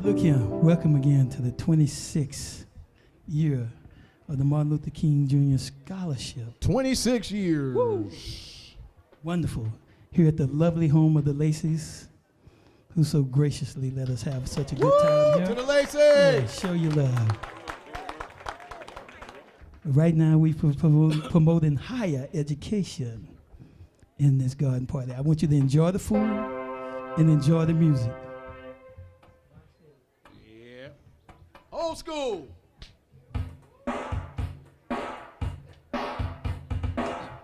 Look here, welcome again to the 26th year of the Martin Luther King Jr. Scholarship. 26 years. Woo. Wonderful. Here at the lovely home of the Lacey's, who so graciously let us have such a good time here. To the Lacey! Yeah, show your love. Right now, we're promoting higher education in this garden party. I want you to enjoy the food and enjoy the music. Yeah. Old school.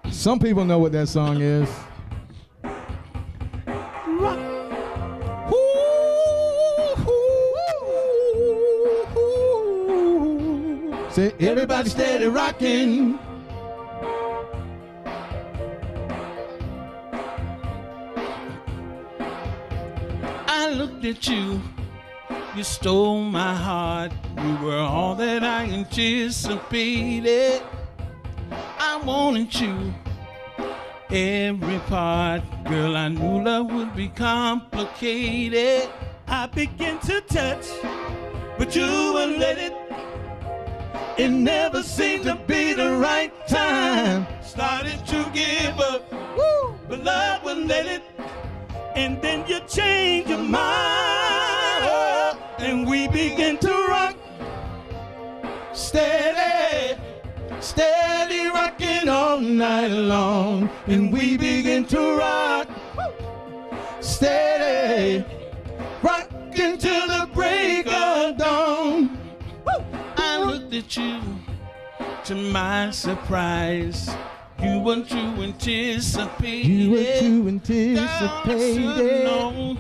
Some people know what that song is. Rock. Say, everybody steady rocking. I looked at you, you stole my heart. You were all that I anticipated. I wanted you, every part. Girl, I knew love would be complicated. I began to touch, but you wouldn't let it. It never seemed to be the right time. Started to give up, woo, but love wouldn't let it. And then you changed your mind, and we began to rock. Steady, steady rocking all night long, and we began to rock. Steady, rocking till the break of dawn. I looked at you, to my surprise. You weren't too anticipated. You were too anticipated. I should've known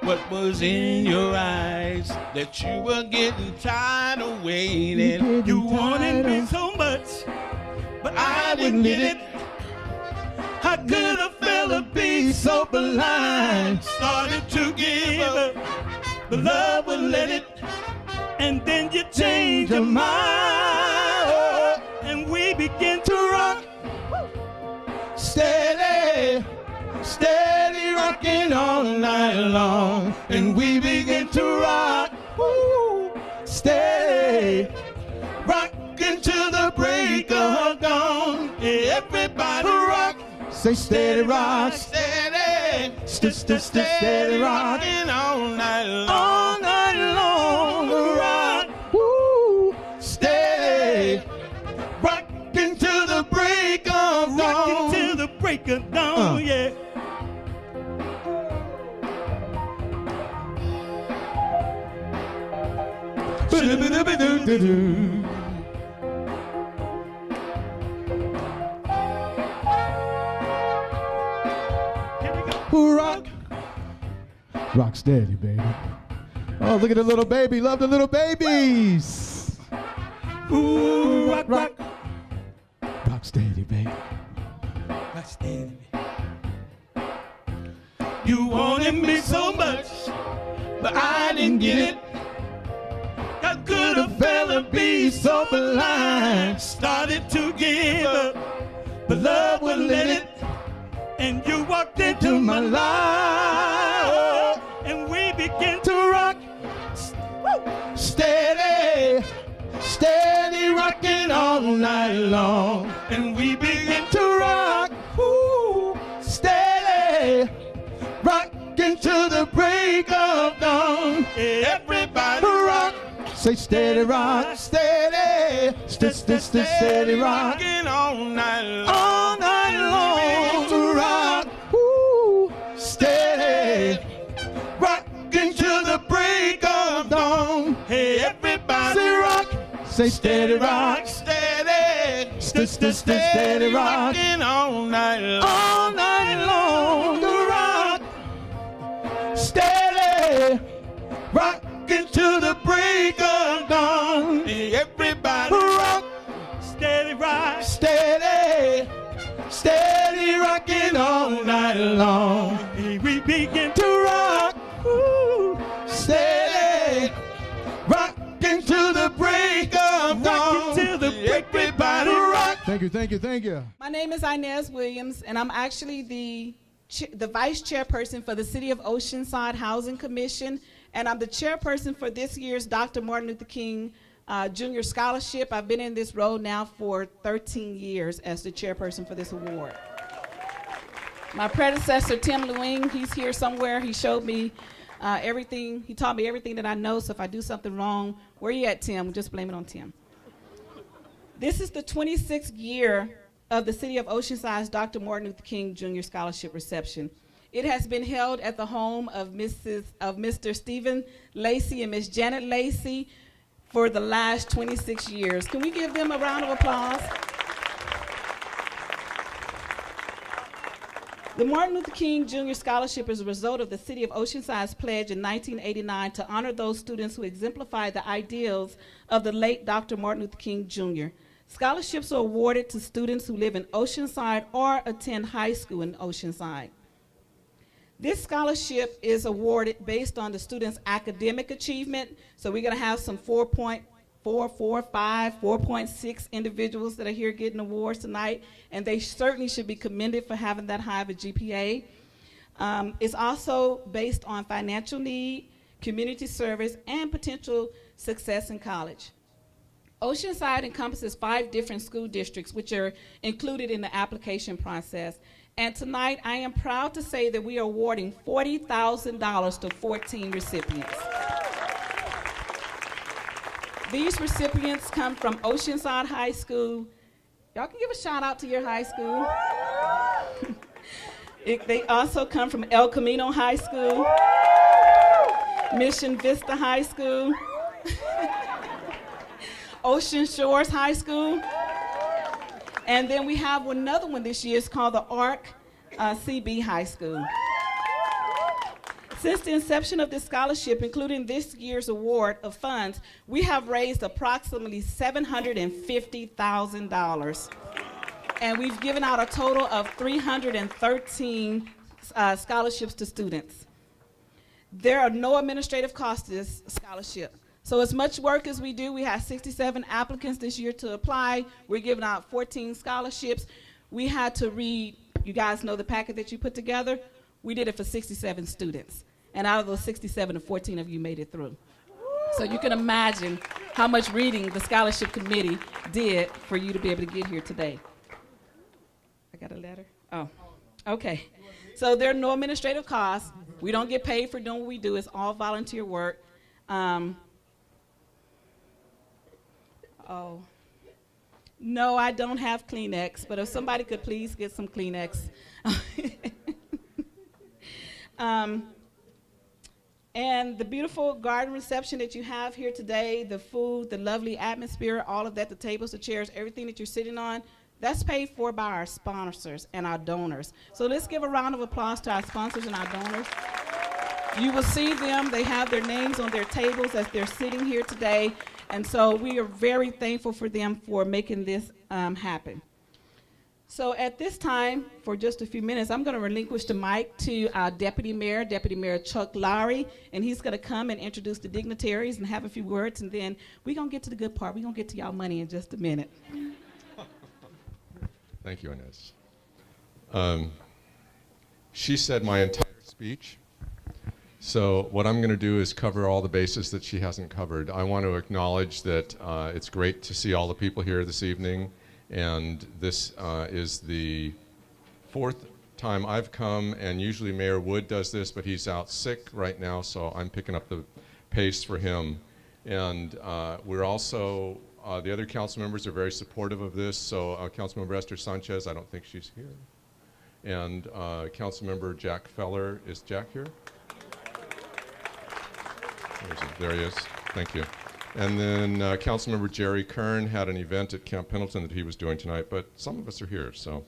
what was in your eyes, that you were getting tired of waiting. You wanted me so much, but I didn't get it. How could a fella be so blind? Started to give up, but love wouldn't let it. And then you changed your mind, and we began to rock. Steady, steady rocking all night long, and we begin to rock. Woo. Steady, rocking till the break of dawn. Everybody rock. Say steady rock. Steady, steady rock. rocking all night long. All night long. Rock. Woo. Steady, rocking till the break of dawn. Till the break of dawn, yeah. Rock. Rock steady, baby. Oh, look at the little baby. Love the little babies. Ooh, rock, rock. Rock steady, baby. Rock steady. You wanted me so much, but I didn't get it. How could a fella be so blind? Started to give up, but love wouldn't let it. And you walked into my life, and we began to rock. Steady, steady rocking all night long, and we began to rock. Ooh, steady, rocking to the break of dawn. Everybody rock. Say steady rock. Steady, steady rock. rocking all night long. All night long to rock. Woo. Steady, rocking to the break of dawn. Hey, everybody rock. Say steady rock. Steady, steady rock. rocking all night long. All night long to rock. Steady, rocking to the break of dawn. Hey, everybody rock. Steady rock. Steady, steady rocking all night long. Hey, we begin to rock. Ooh. Steady, rocking to the break of dawn. Till the break, everybody rock. Thank you, thank you, thank you. My name is Inez Williams, and I'm actually the vice chairperson for the City of Oceanside Housing Commission And I'm the chairperson for this year's Dr. Martin Luther King Junior Scholarship. I've been in this role now for 13 years as the chairperson for this award. My predecessor, Tim Lewing, he's here somewhere. He showed me everything. He taught me everything that I know, so if I do something wrong, where you at, Tim? Just blame it on Tim. This is the 26th year of the City of Oceanside's Dr. Martin Luther King Jr. Scholarship reception. It has been held at the home of Mr. Stephen Lacey and Miss Janet Lacey for the last 26 years. Can we give them a round of applause? The Martin Luther King Jr. Scholarship is a result of the City of Oceanside's pledge in 1989 to honor those students who exemplify the ideals of the late Dr. Martin Luther King Jr. Scholarships are awarded to students who live in Oceanside or attend high school in Oceanside. This scholarship is awarded based on the student's academic achievement. So we're going to have some 4.4, 4.5, 4.6 individuals that are here getting awards tonight, and they certainly should be commended for having that high of a GPA. It's also based on financial need, community service, and potential success in college. Oceanside encompasses 5 different school districts, which are included in the application process. And tonight, I am proud to say that we are awarding $40,000 to 14 recipients. These recipients come from Oceanside High School. Y'all can give a shout out to your high school. They also come from El Camino High School, Mission Vista High School, Ocean Shores High School, and then we have another one this year. It's called the ARC CB High School. Since the inception of this scholarship, including this year's award of funds, we have raised approximately $750,000. And we've given out a total of 313 scholarships to students. There are no administrative costs to this scholarship. So as much work as we do, we had 67 applicants this year to apply. We're giving out 14 scholarships. We had to read, you guys know the packet that you put together? We did it for 67 students. And out of those 67, 14 of you made it through. So you can imagine how much reading the scholarship committee did for you to be able to get here today. I got a letter? Oh, okay. So there are no administrative costs. We don't get paid for doing what we do. It's all volunteer work. Oh, no, I don't have Kleenex, but if somebody could please get some Kleenex. And the beautiful garden reception that you have here today, the food, the lovely atmosphere, all of that, the tables, the chairs, everything that you're sitting on, that's paid for by our sponsors and our donors. So let's give a round of applause to our sponsors and our donors. You will see them. They have their names on their tables as they're sitting here today. And so we are very thankful for them for making this happen. So at this time, for just a few minutes, I'm going to relinquish the mic to our Deputy Mayor Chuck Lowry, and he's going to come and introduce the dignitaries and have a few words, and then we're going to get to the good part. We're going to get to y'all money in just a minute. Thank you, Inez. She said my entire speech. So what I'm going to do is cover all the bases that she hasn't covered. I want to acknowledge that it's great to see all the people here this evening, and this is the 4th time I've come, and usually Mayor Wood does this, but he's out sick right now, so I'm picking up the pace for him. And we're also, the other council members are very supportive of this, so Councilmember Esther Sanchez, I don't think she's here. And Councilmember Jack Feller, is Jack here? There he is. Thank you. And then Councilmember Jerry Kern had an event at Camp Pendleton that he was doing tonight, but some of us are here. So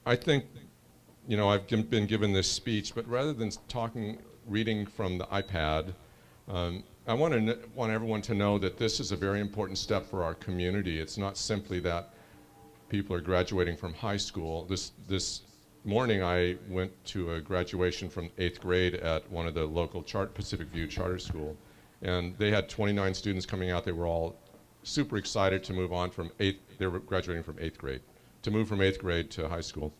I think, you know, I've been given this speech, but rather than reading from the iPad, I want everyone to know that this is a very important step for our community. It's not simply that people are graduating from high school. This morning I went to a graduation from 8th grade at one of the local Pacific View charter school, and they had 29 students coming out. They were all super excited to move on from they were graduating from 8th grade, to move from 8th grade to high school.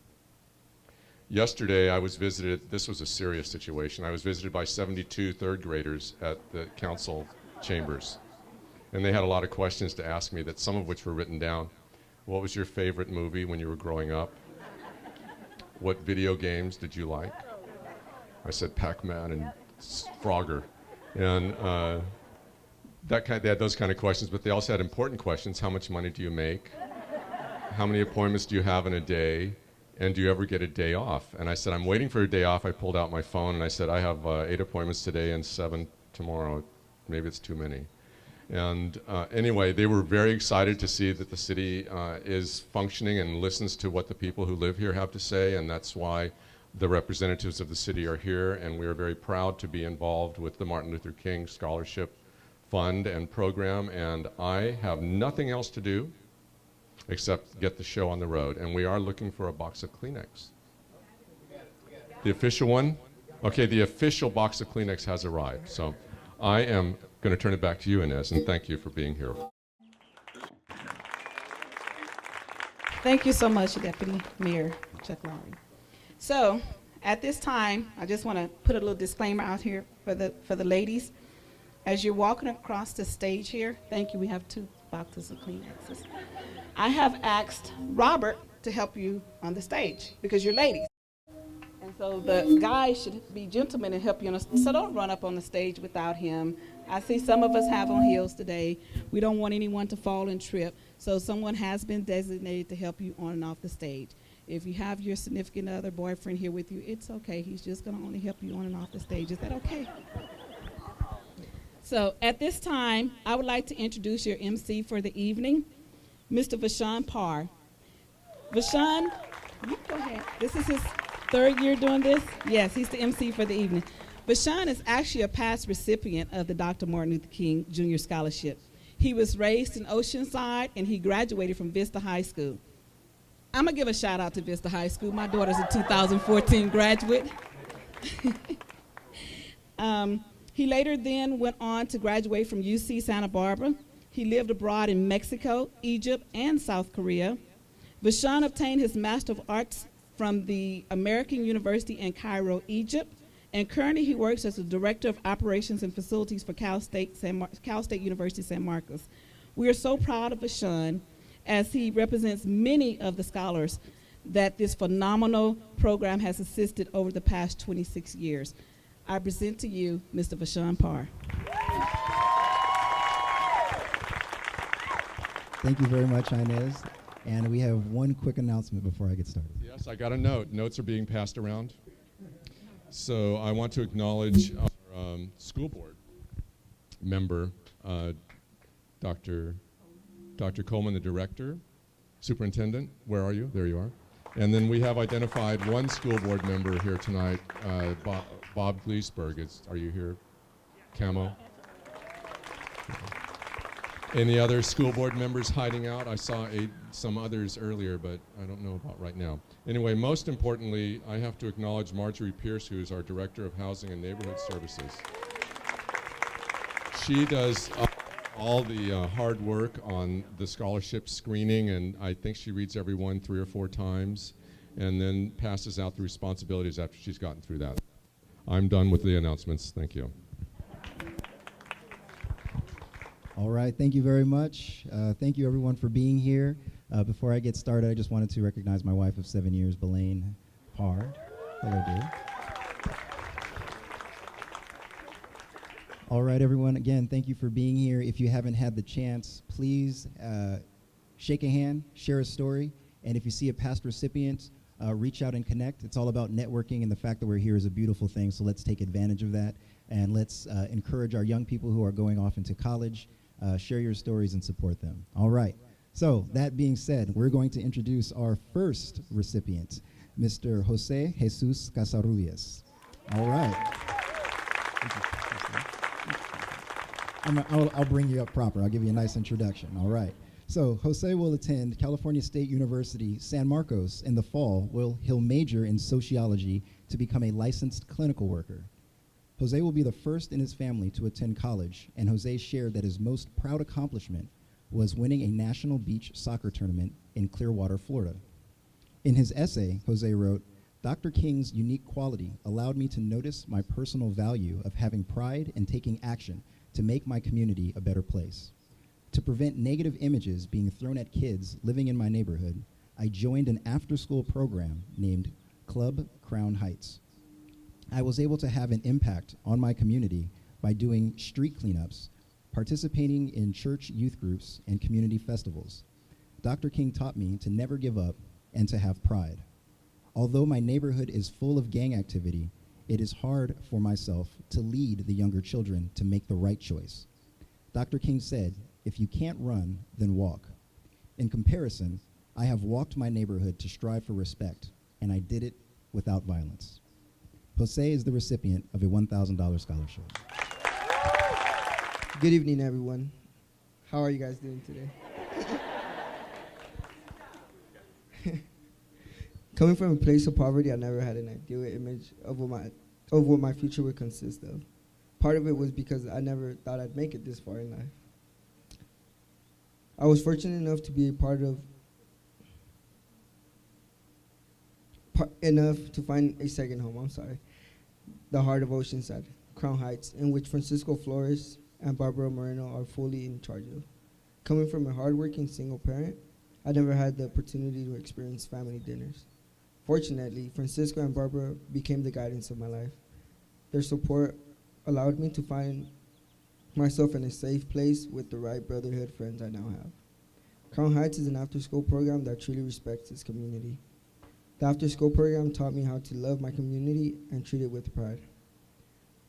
Yesterday, I was visited, this was a serious situation. I was visited by 72 third graders at the council chambers. And they had a lot of questions to ask me, that some of which were written down. What was your favorite movie when you were growing up? What video games did you like? I said Pac-Man and Frogger. And they had those kind of questions, but they also had important questions. How much money do you make? How many appointments do you have in a day? And do you ever get a day off? And I said, I'm waiting for a day off. I pulled out my phone and I said, I have 8 appointments today and 7 tomorrow. Maybe it's too many. And anyway, they were very excited to see that the city is functioning and listens to what the people who live here have to say, and that's why the representatives of the city are here, and we are very proud to be involved with the Martin Luther King Scholarship Fund and program, and I have nothing else to do except get the show on the road, and we are looking for a box of Kleenex. The official one? Okay, the official box of Kleenex has arrived, so I am going to turn it back to you, Inez, and thank you for being here. Thank you so much, Deputy Mayor Chuck Lowry. So, at this time, I just want to put a little disclaimer out here for the ladies. As you're walking across the stage here, thank you, we have 2 boxes of Kleenexes. I have asked Robert to help you on the stage because you're ladies. And so the guys should be gentlemen and help you on so don't run up on the stage without him. I see some of us have on heels today. We don't want anyone to fall and trip. So someone has been designated to help you on and off the stage. If you have your significant other, boyfriend here with you, it's okay. He's just going to only help you on and off the stage. Is that okay? So at this time, I would like to introduce your MC for the evening, Mr. Vashawn Parr. Vashawn, you go ahead. This is his 3rd year doing this? Yes, he's the MC for the evening. Vashawn is actually a past recipient of the Dr. Martin Luther King Jr. Scholarship. He was raised in Oceanside, and he graduated from Vista High School. I'm going to give a shout out to Vista High School. My daughter's a 2014 graduate. He later then went on to graduate from UC Santa Barbara. He lived abroad in Mexico, Egypt, and South Korea. Vashawn obtained his Master of Arts from the American University in Cairo, Egypt, and currently he works as the Director of Operations and Facilities for Cal State University San Marcos. We are so proud of Vashawn as he represents many of the scholars that this phenomenal program has assisted over the past 26 years. I present to you Mr. Vashawn Parr. Thank you very much, Inez. And we have one quick announcement before I get started. Yes, I got a note. Notes are being passed around. So I want to acknowledge our school board member, Dr. Coleman, the director, superintendent. Where are you? There you are. And then we have identified one school board member here tonight, Bob Gleesberg. Are you here? Camo? Any other school board members hiding out? I saw some others earlier, but I don't know about right now. Anyway, most importantly, I have to acknowledge Marjorie Pierce, who is our Director of Housing and Neighborhood Services. She does all the hard work on the scholarship screening, and I think she reads every one 3 or 4 times, and then passes out the responsibilities after she's gotten through that. I'm done with the announcements. Thank you. All right, thank you very much. Thank you everyone for being here. Before I get started, I just wanted to recognize my wife of 7 years, Belaine Parr. Hello, dear. All right, everyone, again, thank you for being here. If you haven't had the chance, please shake a hand, share a story, and if you see a past recipient, reach out and connect. It's all about networking, and the fact that we're here is a beautiful thing, so let's take advantage of that, and let's encourage our young people who are going off into college. Share your stories and support them. All right. So that being said, we're going to introduce our first recipient, Mr. Jose Jesus Casarrubias. All right. I'll bring you up proper. I'll give you a nice introduction. All right. So Jose will attend California State University, San Marcos in the fall. He'll major in sociology to become a licensed clinical worker. Jose will be the first in his family to attend college, and Jose shared that his most proud accomplishment was winning a national beach soccer tournament in Clearwater, Florida. In his essay, Jose wrote, Dr. King's unique quality allowed me to notice my personal value of having pride and taking action to make my community a better place. To prevent negative images being thrown at kids living in my neighborhood, I joined an after-school program named Club Crown Heights. I was able to have an impact on my community by doing street cleanups, participating in church youth groups, and community festivals. Dr. King taught me to never give up and to have pride. Although my neighborhood is full of gang activity, it is hard for myself to lead the younger children to make the right choice. Dr. King said, if you can't run, then walk. In comparison, I have walked my neighborhood to strive for respect, and I did it without violence. Jose is the recipient of a $1,000 scholarship. Good evening, everyone. How are you guys doing today? Coming from a place of poverty, I never had an ideal image of what my future would consist of. Part of it was because I never thought I'd make it this far in life. I was fortunate enough to be enough to find a second home, the heart of Oceanside, Crown Heights, in which Francisco Flores and Barbara Moreno are fully in charge of. Coming from a hardworking single parent, I never had the opportunity to experience family dinners. Fortunately, Francisco and Barbara became the guidance of my life. Their support allowed me to find myself in a safe place with the right brotherhood friends I now have. Crown Heights is an after-school program that truly respects its community. The after-school program taught me how to love my community and treat it with pride.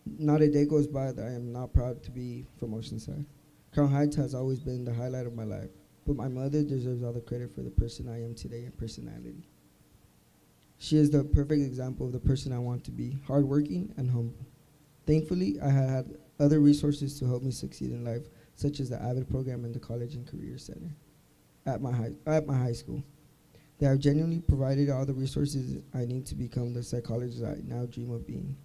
Not a day goes by that I am not proud to be from Oceanside. Crown Heights has always been the highlight of my life, but my mother deserves all the credit for the person I am today and personality. She is the perfect example of the person I want to be, hardworking and humble. Thankfully, I had other resources to help me succeed in life, such as the AVID program and the College and Career Center at my high school. They have genuinely provided all the resources I need to become the psychologist I now dream of being.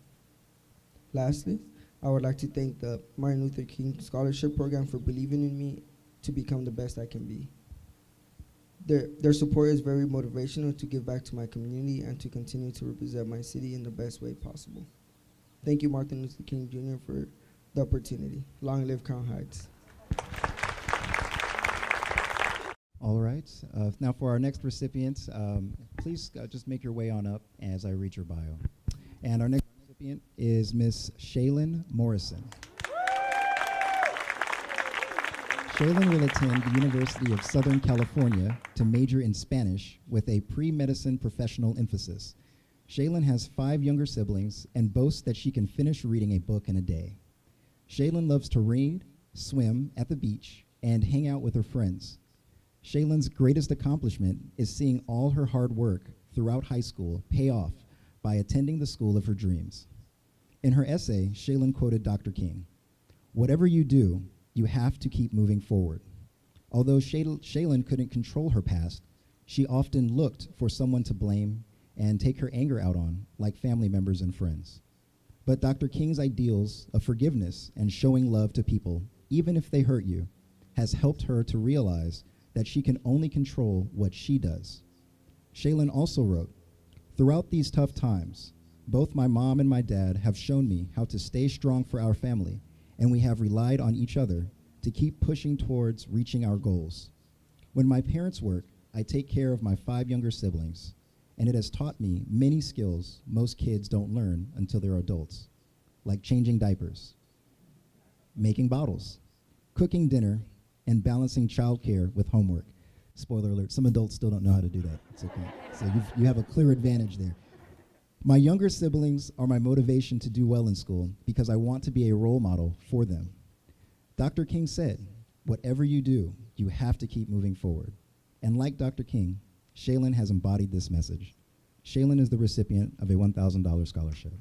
Lastly, I would like to thank the Martin Luther King Scholarship Program for believing in me to become the best I can be. Their support is very motivational to give back to my community and to continue to represent my city in the best way possible. Thank you, Martin Luther King Jr., for the opportunity. Long live Crown Heights. All right. Now for our next recipient, please just make your way on up as I read your bio. And our next recipient is Miss Shaylin Morrison. Shaylin will attend the University of Southern California to major in Spanish with a pre-medicine professional emphasis. Shaylin has 5 younger siblings and boasts that she can finish reading a book in a day. Shaylin loves to read, swim at the beach, and hang out with her friends. Shaylin's greatest accomplishment is seeing all her hard work throughout high school pay off by attending the school of her dreams. In her essay, Shaylin quoted Dr. King, "Whatever you do, you have to keep moving forward." Although Shaylin couldn't control her past, she often looked for someone to blame and take her anger out on, like family members and friends. But Dr. King's ideals of forgiveness and showing love to people, even if they hurt you, has helped her to realize that she can only control what she does. Shaylin also wrote, "Throughout these tough times, both my mom and my dad have shown me how to stay strong for our family, and we have relied on each other to keep pushing towards reaching our goals. When my parents work, I take care of my 5 younger siblings, and it has taught me many skills most kids don't learn until they're adults, like changing diapers, making bottles, cooking dinner, and balancing childcare with homework." Spoiler alert, some adults still don't know how to do that. It's okay. So you have a clear advantage there. "My younger siblings are my motivation to do well in school because I want to be a role model for them." Dr. King said, "Whatever you do, you have to keep moving forward." And like Dr. King, Shaylin has embodied this message. Shaylin is the recipient of a $1,000 scholarship.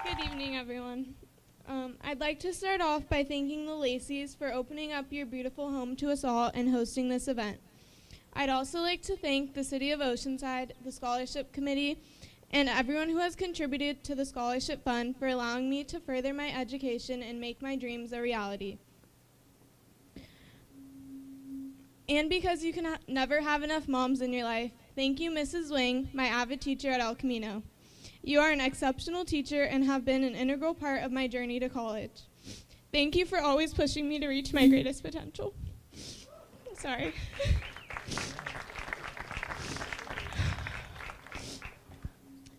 Good evening, everyone. I'd like to start off by thanking the Lacey's for opening up your beautiful home to us all and hosting this event. I'd also like to thank the City of Oceanside, the Scholarship Committee, and everyone who has contributed to the Scholarship Fund for allowing me to further my education and make my dreams a reality. And because you can never have enough moms in your life, Thank you, Mrs. Wing, my avid teacher at El Camino. You are an exceptional teacher and have been an integral part of my journey to college. Thank you for always pushing me to reach my greatest potential. Sorry.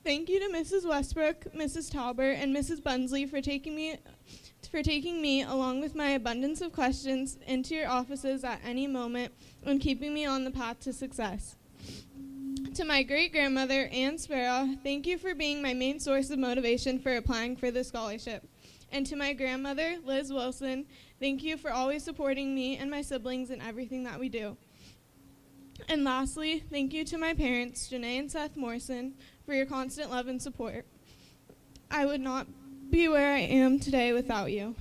Thank you to Mrs. Westbrook, Mrs. Talbert, and Mrs. Bunsley for taking me, along with my abundance of questions, into your offices at any moment and keeping me on the path to success. To my great-grandmother, Ann Sparrow, thank you for being my main source of motivation for applying for this scholarship. And to my grandmother, Liz Wilson, thank you for always supporting me and my siblings in everything that we do. And lastly, thank you to my parents, Janae and Seth Morrison, for your constant love and support. I would not be where I am today without you.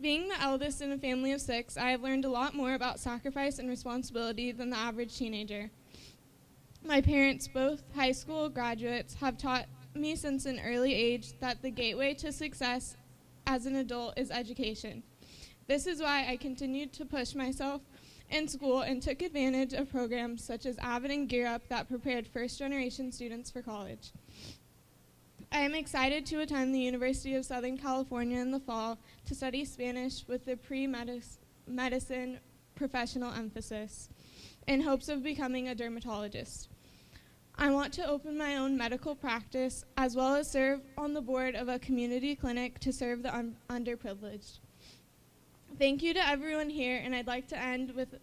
Being the eldest in a family of 6, I have learned a lot more about sacrifice and responsibility than the average teenager. My parents, both high school graduates, have taught me since an early age that the gateway to success as an adult is education. This is why I continued to push myself in school and took advantage of programs such as Avid and Gear Up that prepared first-generation students for college. I am excited to attend the University of Southern California in the fall to study Spanish with a pre-medicine professional emphasis in hopes of becoming a dermatologist. I want to open my own medical practice as well as serve on the board of a community clinic to serve the underprivileged. Thank you to everyone here, and I'd like to end with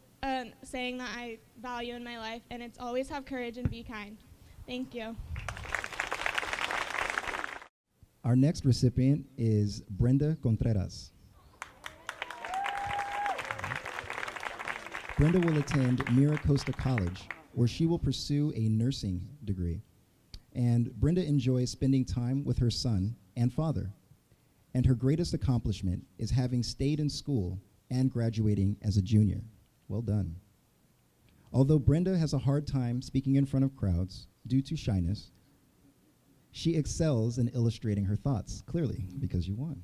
saying that I value in my life, and it's always have courage and be kind. Thank you. Our next recipient is Brenda Contreras. Brenda will attend Mira Costa College, where she will pursue a nursing degree. And Brenda enjoys spending time with her son and father. And her greatest accomplishment is having stayed in school and graduating as a junior. Well done. Although Brenda has a hard time speaking in front of crowds due to shyness, she excels in illustrating her thoughts, clearly, because you won.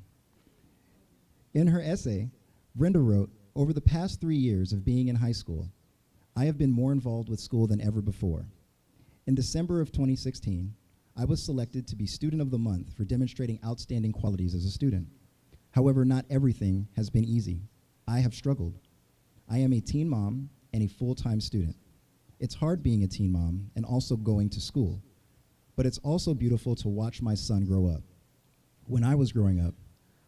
In her essay, Brenda wrote, "Over the past 3 years of being in high school, I have been more involved with school than ever before. In December of 2016, I was selected to be Student of the Month for demonstrating outstanding qualities as a student. However, not everything has been easy. I have struggled. I am a teen mom and a full-time student. It's hard being a teen mom and also going to school, but it's also beautiful to watch my son grow up. When I was growing up,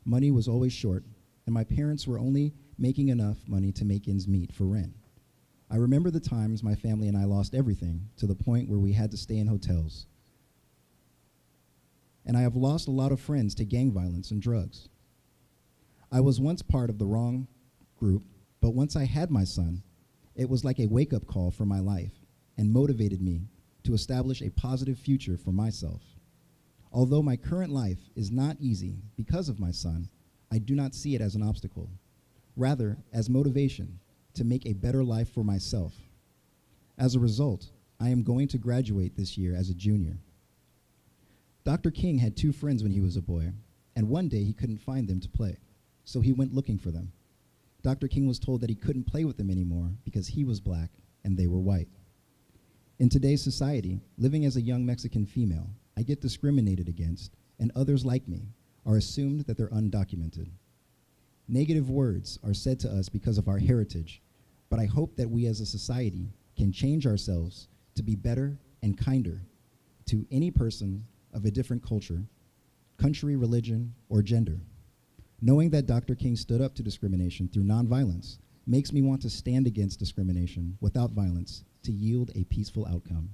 money was always short, and my parents were only making enough money to make ends meet for rent. I remember the times my family and I lost everything to the point where we had to stay in hotels. And I have lost a lot of friends to gang violence and drugs. I was once part of the wrong group, but once I had my son, it was like a wake-up call for my life and motivated me to establish a positive future for myself. Although my current life is not easy because of my son, I do not see it as an obstacle, rather as motivation to make a better life for myself. As a result, I am going to graduate this year as a junior. Dr. King had 2 friends when he was a boy, and one day he couldn't find them to play, so he went looking for them. Dr. King was told that he couldn't play with them anymore because he was black and they were white. In today's society, living as a young Mexican female, I get discriminated against, and others like me are assumed that they're undocumented. Negative words are said to us because of our heritage, but I hope that we as a society can change ourselves to be better and kinder to any person of a different culture, country, religion, or gender. Knowing that Dr. King stood up to discrimination through nonviolence makes me want to stand against discrimination without violence to yield a peaceful outcome.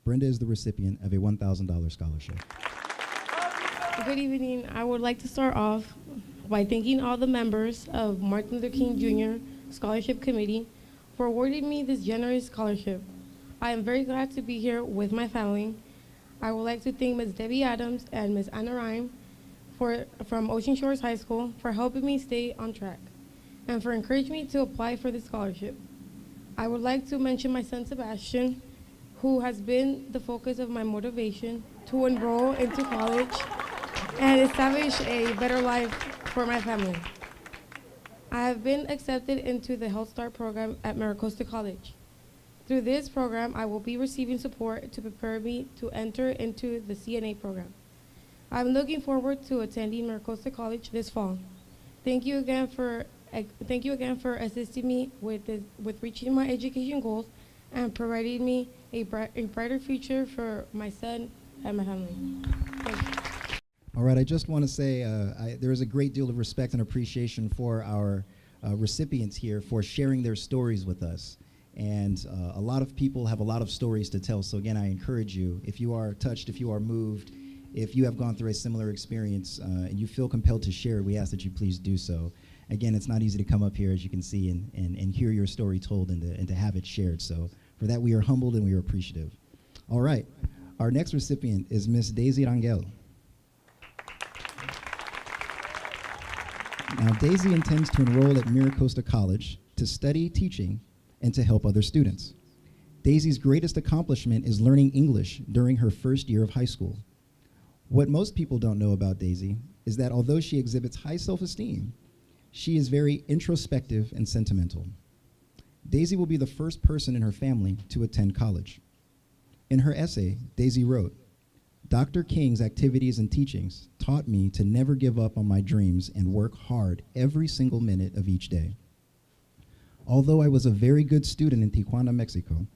Brenda is the recipient of a $1,000 scholarship. Good evening. I would like to start off by thanking all the members of Martin Luther King Jr. Scholarship Committee for awarding me this generous scholarship. I am very glad to be here with my family. I would like to thank Ms. Debbie Adams and Ms. Anna Rhyme from Ocean Shores High School for helping me stay on track and for encouraging me to apply for this scholarship. I would like to mention my son Sebastian, who has been the focus of my motivation to enroll into college and establish a better life for my family. I have been accepted into the Health Start program at Maricosta College. Through this program, I will be receiving support to prepare me to enter into the CNA program. I'm looking forward to attending Maricosta College this fall. Thank you again for assisting me with reaching my education goals and providing me a brighter future for my son and my family. Thank you. All right, I just want to say there is a great deal of respect and appreciation for our recipients here for sharing their stories with us. And a lot of people have a lot of stories to tell. So again, I encourage you, if you are touched, if you are moved, if you have gone through a similar experience and you feel compelled to share, we ask that you please do so. Again, it's not easy to come up here, as you can see, and hear your story told and to have it shared. So for that, we are humbled and we are appreciative. All right, our next recipient is Miss Daisy Rangel. Now, Daisy intends to enroll at Maricosta College to study teaching and to help other students. Daisy's greatest accomplishment is learning English during her first year of high school. What most people don't know about Daisy is that although she exhibits high self-esteem, she is very introspective and sentimental. Daisy will be the first person in her family to attend college. In her essay, Daisy wrote, "Dr. King's activities and teachings taught me to never give up on my dreams and work hard every single minute of each day. Although I was a very good student in Tijuana, Mexico,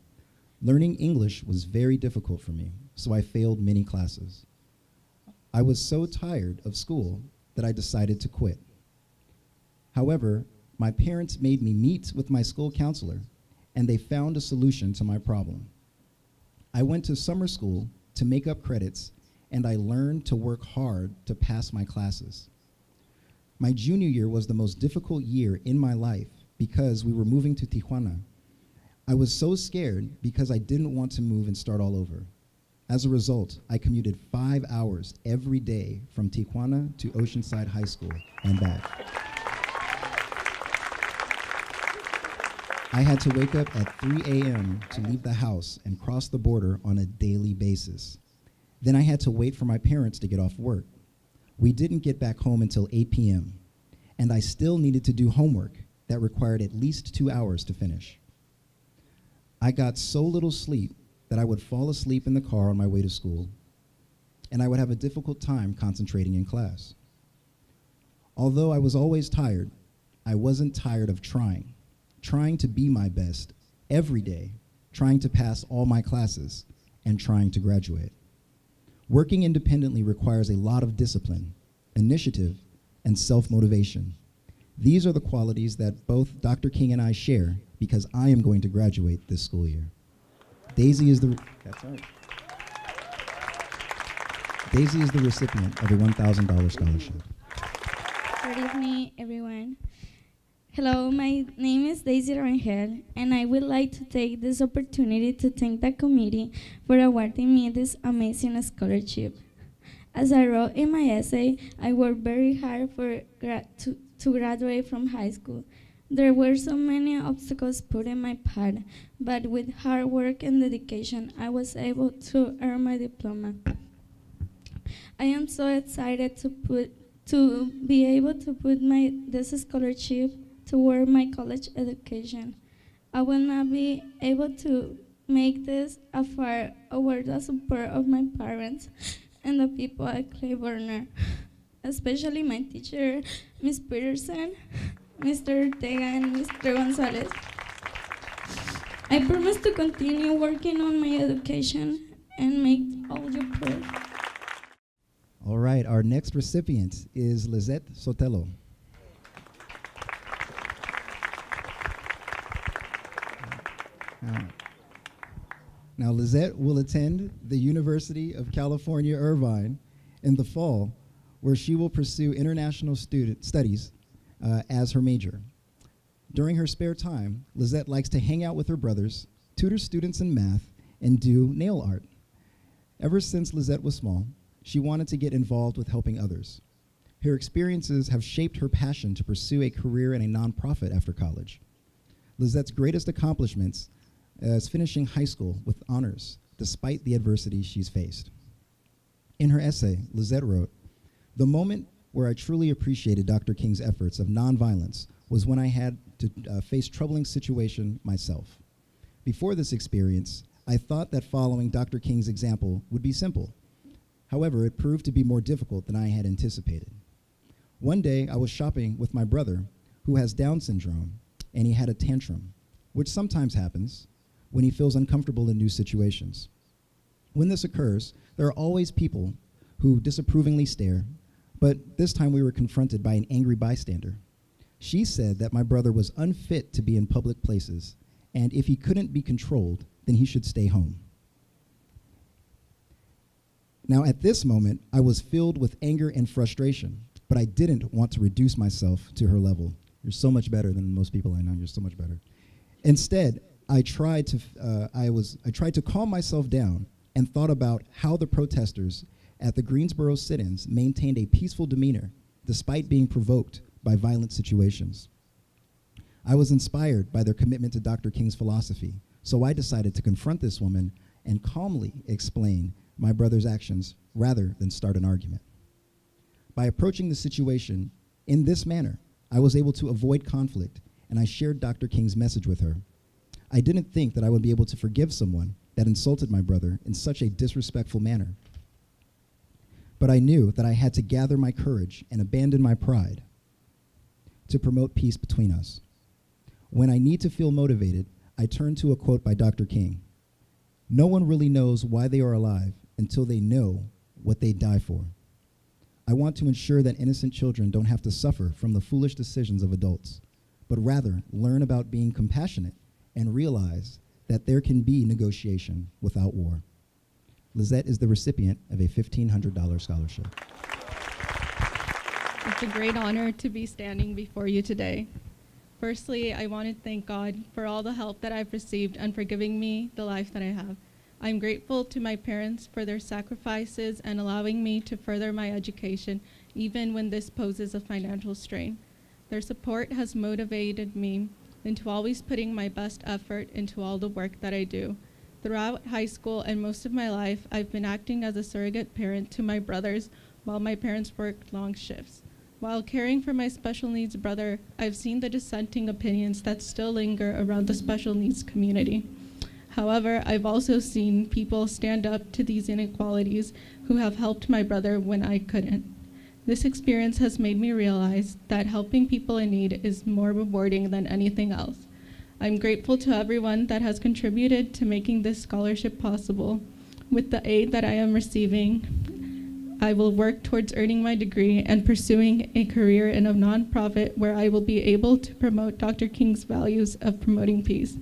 learning English was very difficult for me, so I failed many classes. I was so tired of school that I decided to quit. However, my parents made me meet with my school counselor, and they found a solution to my problem. I went to summer school to make up credits, and I learned to work hard to pass my classes. My junior year was the most difficult year in my life because we were moving to Tijuana. I was so scared because I didn't want to move and start all over. As a result, I commuted 5 hours every day from Tijuana to Oceanside High School and back. I had to wake up at 3 a.m. to leave the house and cross the border on a daily basis. Then I had to wait for my parents to get off work. We didn't get back home until 8 p.m., and I still needed to do homework that required at least 2 hours to finish. I got so little sleep that I would fall asleep in the car on my way to school, and I would have a difficult time concentrating in class. Although I was always tired, I wasn't tired of trying to be my best every day, trying to pass all my classes, and trying to graduate. Working independently requires a lot of discipline, initiative, and self-motivation. These are the qualities that both Dr. King and I share because I am going to graduate this school year. Daisy is the recipient of a $1,000 scholarship. Good evening, everyone. Hello, my name is Daisy Rangel, and I would like to take this opportunity to thank the committee for awarding me this amazing scholarship. As I wrote in my essay, I worked very hard to graduate from high school. There were so many obstacles put in my path, but with hard work and dedication, I was able to earn my diploma. I am so excited to be able to put this scholarship toward my college education. I will not be able to make this afar without the support of my parents and the people at Claiborne, especially my teacher, Ms. Peterson, Mr. Ortega, and Mr. Gonzalez. I promise to continue working on my education and make all you proud. All right, our next recipient is Lizette Sotelo. Now, Lizette will attend the University of California, Irvine in the fall, where she will pursue international studies as her major. During her spare time, Lizette likes to hang out with her brothers, tutor students in math, and do nail art. Ever since Lizette was small, she wanted to get involved with helping others. Her experiences have shaped her passion to pursue a career in a nonprofit after college. Lizette's greatest accomplishments is finishing high school with honors, despite the adversity she's faced. In her essay, Lizette wrote, "The moment where I truly appreciated Dr. King's efforts of nonviolence was when I had to face troubling situation myself. Before this experience, I thought that following Dr. King's example would be simple. However, it proved to be more difficult than I had anticipated. One day, I was shopping with my brother, who has Down syndrome, and he had a tantrum, which sometimes happens when he feels uncomfortable in new situations. When this occurs, there are always people who disapprovingly stare, but this time we were confronted by an angry bystander. She said that my brother was unfit to be in public places, and if he couldn't be controlled, then he should stay home. Now, at this moment, I was filled with anger and frustration, but I didn't want to reduce myself to her level. You're so much better than most people I know. You're so much better. Instead, I tried to calm myself down and thought about how the protesters at the Greensboro sit-ins maintained a peaceful demeanor despite being provoked by violent situations. I was inspired by their commitment to Dr. King's philosophy, so I decided to confront this woman and calmly explain my brother's actions rather than start an argument. By approaching the situation in this manner, I was able to avoid conflict, and I shared Dr. King's message with her. I didn't think that I would be able to forgive someone that insulted my brother in such a disrespectful manner. But I knew that I had to gather my courage and abandon my pride to promote peace between us. When I need to feel motivated, I turn to a quote by Dr. King. No one really knows why they are alive until they know what they die for. I want to ensure that innocent children don't have to suffer from the foolish decisions of adults, but rather learn about being compassionate and realize that there can be negotiation without war. Lizette is the recipient of a $1,500 scholarship. It's a great honor to be standing before you today. Firstly, I want to thank God for all the help that I've received and for giving me the life that I have. I'm grateful to my parents for their sacrifices and allowing me to further my education, even when this poses a financial strain. Their support has motivated me into always putting my best effort into all the work that I do. Throughout high school and most of my life, I've been acting as a surrogate parent to my brothers while my parents worked long shifts. While caring for my special needs brother, I've seen the dissenting opinions that still linger around the special needs community. However, I've also seen people stand up to these inequalities who have helped my brother when I couldn't. This experience has made me realize that helping people in need is more rewarding than anything else. I'm grateful to everyone that has contributed to making this scholarship possible. With the aid that I am receiving, I will work towards earning my degree and pursuing a career in a nonprofit where I will be able to promote Dr. King's values of promoting peace.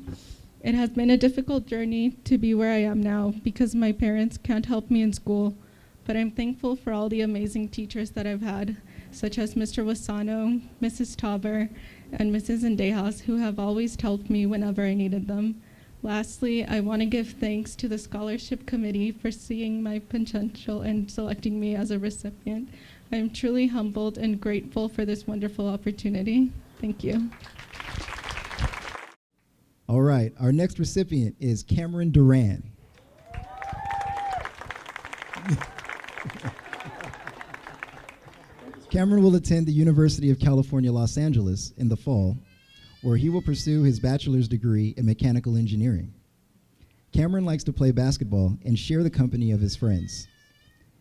It has been a difficult journey to be where I am now because my parents can't help me in school, but I'm thankful for all the amazing teachers that I've had, such as Mr. Wasano, Mrs. Tauber, and Mrs. Indejas, who have always helped me whenever I needed them. Lastly, I want to give thanks to the scholarship committee for seeing my potential and selecting me as a recipient. I am truly humbled and grateful for this wonderful opportunity. Thank you. All right, our next recipient is Cameron Duran. Cameron will attend the University of California, Los Angeles in the fall, where he will pursue his bachelor's degree in mechanical engineering. Cameron likes to play basketball and share the company of his friends.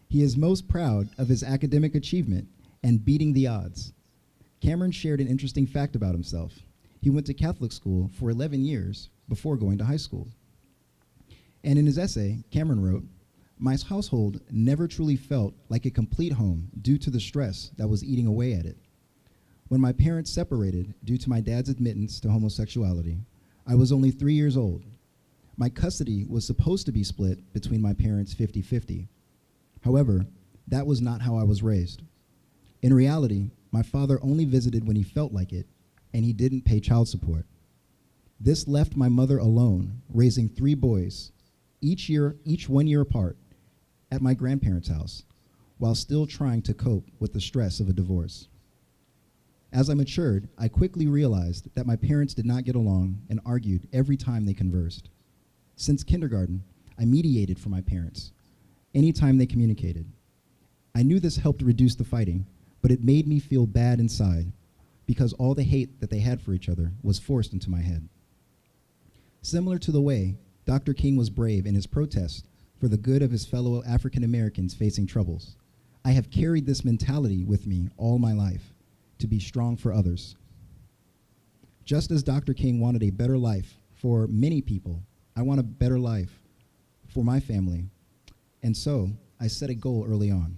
He is most proud of his academic achievement and beating the odds. Cameron shared an interesting fact about himself. He went to Catholic school for 11 years before going to high school. And in his essay, Cameron wrote, "My household never truly felt like a complete home due to the stress that was eating away at it. When my parents separated due to my dad's admittance to homosexuality, I was only 3 years old. My custody was supposed to be split between my parents 50-50. However, that was not how I was raised. In reality, my father only visited when he felt like it, and he didn't pay child support. This left my mother alone, raising 3 boys, each 1 year apart, at my grandparents' house, while still trying to cope with the stress of a divorce. As I matured, I quickly realized that my parents did not get along and argued every time they conversed. Since kindergarten, I mediated for my parents anytime they communicated. I knew this helped reduce the fighting, but it made me feel bad inside because all the hate that they had for each other was forced into my head. Similar to the way Dr. King was brave in his protest for the good of his fellow African Americans facing troubles, I have carried this mentality with me all my life, to be strong for others. Just as Dr. King wanted a better life for many people, I want a better life for my family. And so I set a goal early on.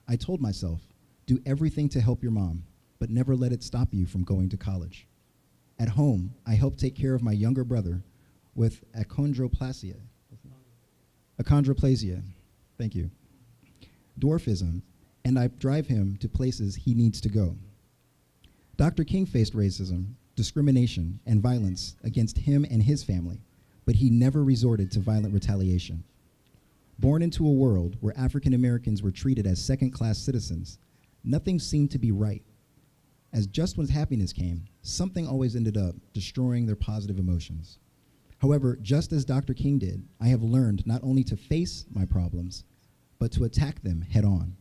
I told myself, do everything to help your mom, but never let it stop you from going to college. At home, I helped take care of my younger brother with achondroplasia, thank you, dwarfism, and I drive him to places he needs to go. Dr. King faced racism, discrimination, and violence against him and his family, but he never resorted to violent retaliation. Born into a world where African Americans were treated as second-class citizens, nothing seemed to be right. As just when happiness came, something always ended up destroying their positive emotions. However, just as Dr. King did, I have learned not only to face my problems, but to attack them head on.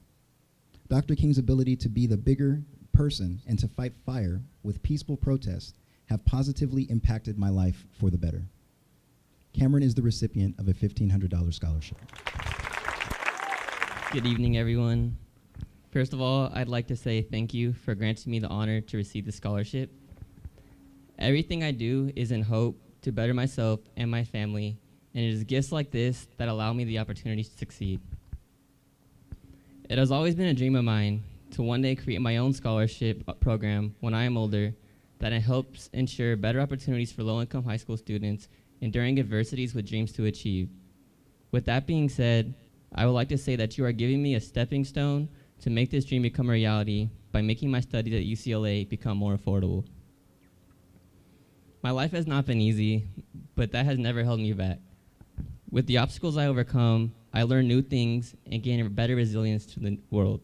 Dr. King's ability to be the bigger person and to fight fire with peaceful protest have positively impacted my life for the better. Cameron is the recipient of a $1,500 scholarship. Good evening, everyone. First of all, I'd like to say thank you for granting me the honor to receive the scholarship. Everything I do is in hope to better myself and my family, and it is gifts like this that allow me the opportunity to succeed. It has always been a dream of mine to one day create my own scholarship program when I am older that helps ensure better opportunities for low-income high school students enduring adversities with dreams to achieve. With that being said, I would like to say that you are giving me a stepping stone to make this dream become a reality by making my studies at UCLA become more affordable. My life has not been easy, but that has never held me back. With the obstacles I overcome, I learn new things and gain a better resilience to the world.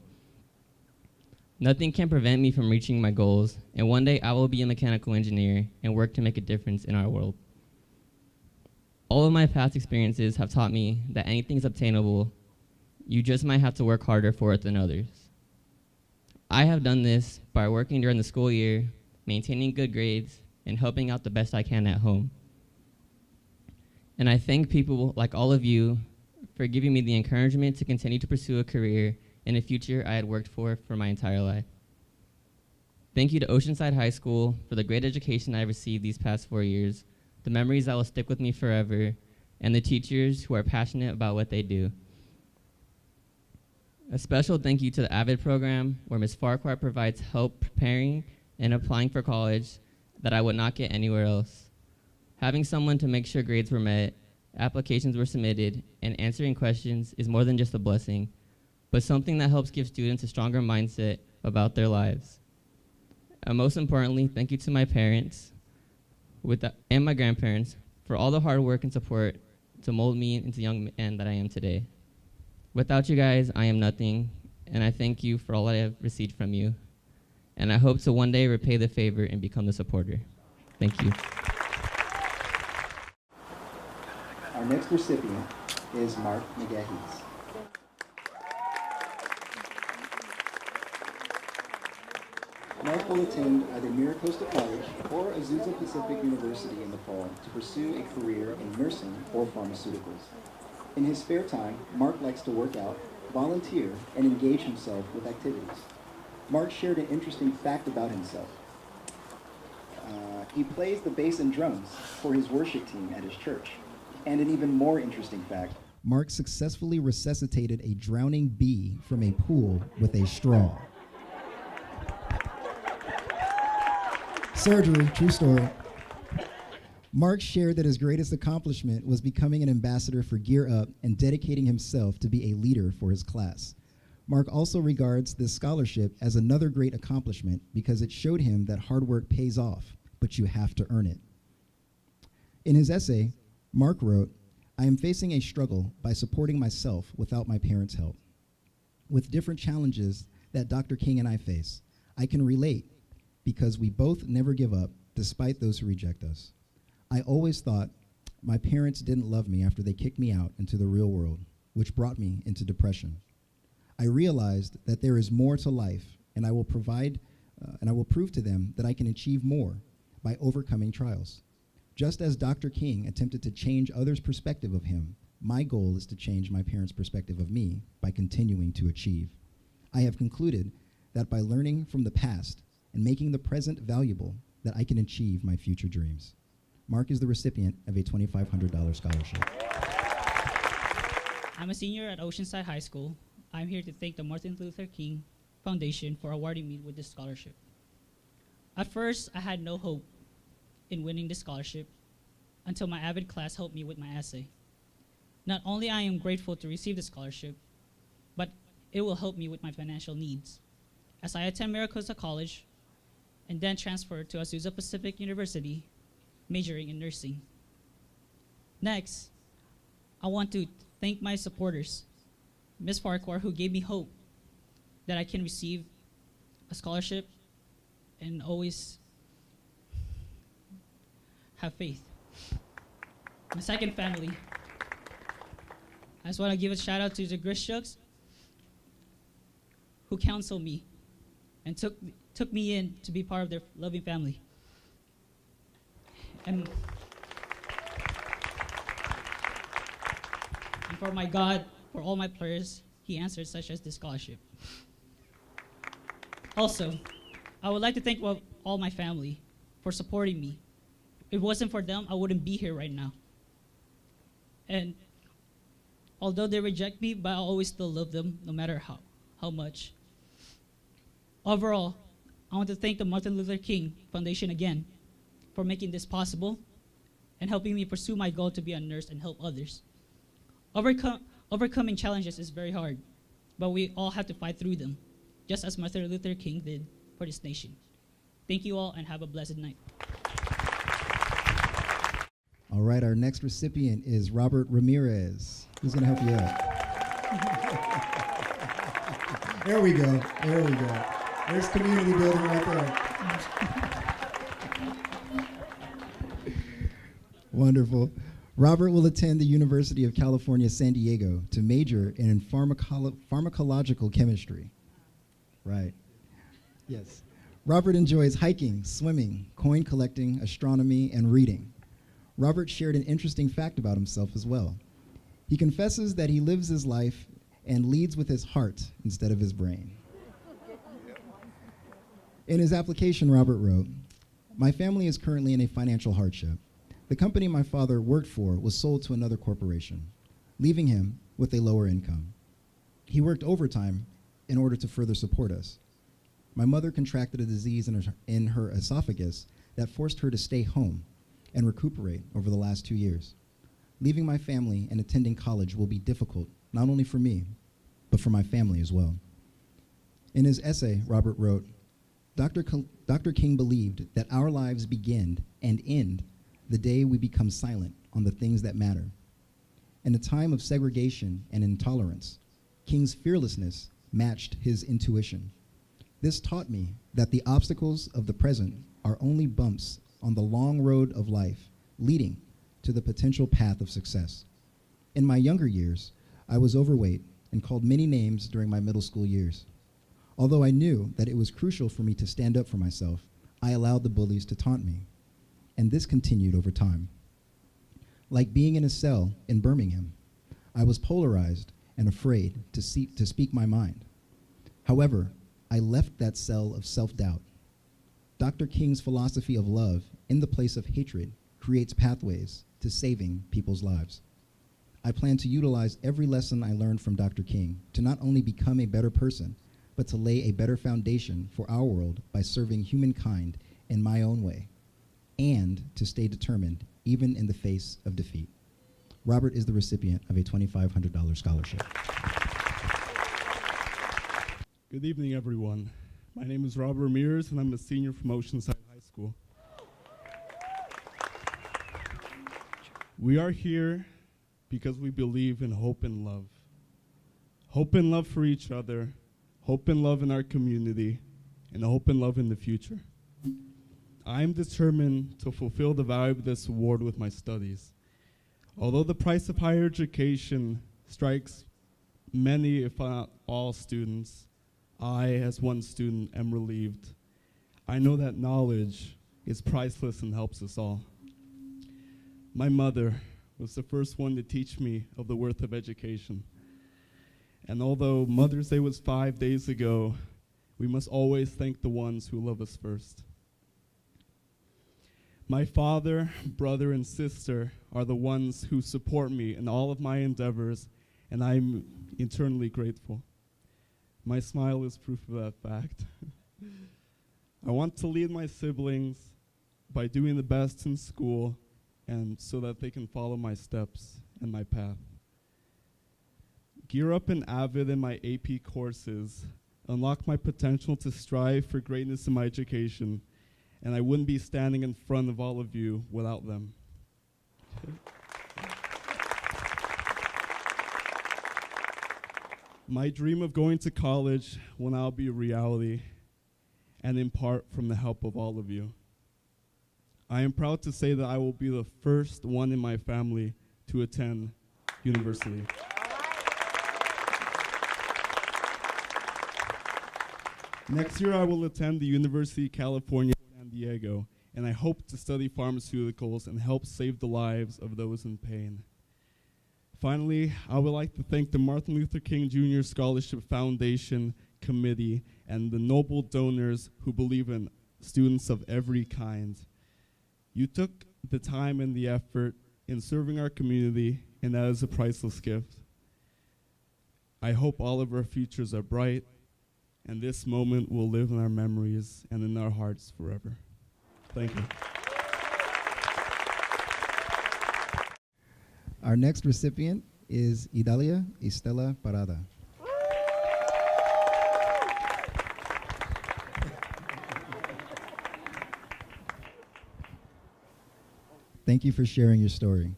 Nothing can prevent me from reaching my goals, and one day I will be a mechanical engineer and work to make a difference in our world. All of my past experiences have taught me that anything is obtainable. You just might have to work harder for it than others. I have done this by working during the school year, maintaining good grades, and helping out the best I can at home. And I thank people like all of you for giving me the encouragement to continue to pursue a career in a future I had worked for my entire life. Thank you to Oceanside High School for the great education I received these past 4 years, the memories that will stick with me forever, and the teachers who are passionate about what they do. A special thank you to the AVID program, where Ms. Farquhar provides help preparing and applying for college that I would not get anywhere else. Having someone to make sure grades were met, applications were submitted, and answering questions is more than just a blessing, but something that helps give students a stronger mindset about their lives. And most importantly, thank you to my parents and my grandparents for all the hard work and support to mold me into the young man that I am today. Without you guys, I am nothing, and I thank you for all I have received from you. And I hope to one day repay the favor and become the supporter. Thank you. Our next recipient is Mark McGahee. Mark will attend either Miracosta College or Azusa Pacific University in the fall to pursue a career in nursing or pharmaceuticals. In his spare time, Mark likes to work out, volunteer, and engage himself with activities. Mark shared an interesting fact about himself. He plays the bass and drums for his worship team at his church. And an even more interesting fact, Mark successfully resuscitated a drowning bee from a pool with a straw. Surgery, true story. Mark shared that his greatest accomplishment was becoming an ambassador for Gear Up and dedicating himself to be a leader for his class. Mark also regards this scholarship as another great accomplishment because it showed him that hard work pays off, but you have to earn it. In his essay, Mark wrote, "I am facing a struggle by supporting myself without my parents' help. With different challenges that Dr. King and I face, I can relate because we both never give up despite those who reject us. I always thought my parents didn't love me after they kicked me out into the real world, which brought me into depression. I realized that there is more to life, and I will prove to them that I can achieve more by overcoming trials. Just as Dr. King attempted to change others' perspective of him, my goal is to change my parents' perspective of me by continuing to achieve. I have concluded that by learning from the past and making the present valuable, that I can achieve my future dreams. Mark is the recipient of a $2,500 scholarship. I'm a senior at Oceanside High School. I'm here to thank the Martin Luther King Foundation for awarding me with this scholarship. At first, I had no hope in winning this scholarship until my avid class helped me with my essay. Not only I am grateful to receive the scholarship, but it will help me with my financial needs as I attend Maricosta College and then transfer to Azusa Pacific University, majoring in nursing. Next, I want to thank my supporters, Ms. Farquhar, who gave me hope that I can receive a scholarship and always have faith. My second family, I just want to give a shout out to the Grishooks who counseled me and took me in to be part of their loving family. And for my God, for all my prayers, he answered, such as this scholarship. Also, I would like to thank all my family for supporting me. If it wasn't for them, I wouldn't be here right now. And although they reject me, but I always still love them, no matter how much. Overall, I want to thank the Martin Luther King Foundation again for making this possible and helping me pursue my goal to be a nurse and help others. Overcoming challenges is very hard, but we all have to fight through them, just as Martin Luther King did for this nation. Thank you all and have a blessed night. All right, our next recipient is Robert Ramirez. Who's gonna help you out? There we go, there we go. There's community building right there. Wonderful. Robert will attend the University of California, San Diego to major in pharmacological chemistry. Right. Yes. Robert enjoys hiking, swimming, coin collecting, astronomy, and reading. Robert shared an interesting fact about himself as well. He confesses that he lives his life and leads with his heart instead of his brain. In his application, Robert wrote, "My family is currently in a financial hardship. The company my father worked for was sold to another corporation, leaving him with a lower income. He worked overtime in order to further support us. My mother contracted a disease in her esophagus that forced her to stay home and recuperate over the last 2 years. Leaving my family and attending college will be difficult, not only for me, but for my family as well." In his essay, Robert wrote, Dr. King believed that our lives begin and end the day we become silent on the things that matter. In a time of segregation and intolerance, King's fearlessness matched his intuition. This taught me that the obstacles of the present are only bumps on the long road of life leading to the potential path of success. In my younger years, I was overweight and called many names during my middle school years. Although I knew that it was crucial for me to stand up for myself, I allowed the bullies to taunt me. And this continued over time. Like being in a cell in Birmingham, I was polarized and afraid to speak my mind. However, I left that cell of self-doubt. Dr. King's philosophy of love in the place of hatred creates pathways to saving people's lives. I plan to utilize every lesson I learned from Dr. King to not only become a better person, but to lay a better foundation for our world by serving humankind in my own way, and to stay determined even in the face of defeat. Robert is the recipient of a $2,500 scholarship. Good evening, everyone. My name is Robert Ramirez, and I'm a senior from Oceanside High School. We are here because we believe in hope and love. Hope and love for each other, hope and love in our community, and hope and love in the future. I am determined to fulfill the value of this award with my studies. Although the price of higher education strikes many, if not all, students, I, as one student, am relieved. I know that knowledge is priceless and helps us all. My mother was the first one to teach me of the worth of education. And although Mother's Day was 5 days ago, we must always thank the ones who love us first. My father, brother, and sister are the ones who support me in all of my endeavors, and I'm eternally grateful. My smile is proof of that fact. I want to lead my siblings by doing the best in school and so that they can follow my steps and my path. Gear up and avid in my AP courses, unlock my potential to strive for greatness in my education, and I wouldn't be standing in front of all of you without them. My dream of going to college will now be a reality, and in part from the help of all of you. I am proud to say that I will be the first one in my family to attend university. Next year I will attend the University of California, San Diego, and I hope to study pharmaceuticals and help save the lives of those in pain. Finally, I would like to thank the Martin Luther King Jr. Scholarship Foundation Committee and the noble donors who believe in students of every kind. You took the time and the effort in serving our community, and that is a priceless gift. I hope all of our futures are bright, and this moment will live in our memories and in our hearts forever. Thank you. Our next recipient is Idalia Estela Parada. Thank you for sharing your story.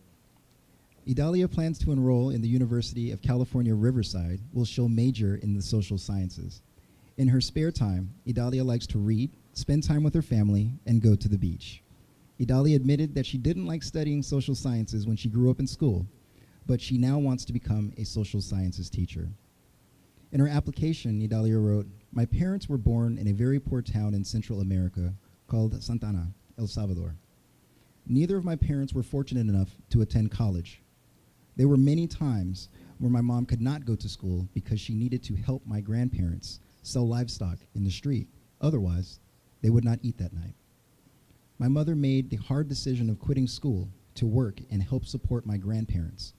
Idalia plans to enroll in the University of California, Riverside, will she'll major in the social sciences. In her spare time, Idalia likes to read, spend time with her family, and go to the beach. Idalia admitted that she didn't like studying social sciences when she grew up in school, but she now wants to become a social sciences teacher. In her application, Idalia wrote, "My parents were born in a very poor town in Central America called Santana, El Salvador. Neither of my parents were fortunate enough to attend college. There were many times where my mom could not go to school because she needed to help my grandparents sell livestock in the street. Otherwise, they would not eat that night. My mother made the hard decision of quitting school to work and help support my grandparents.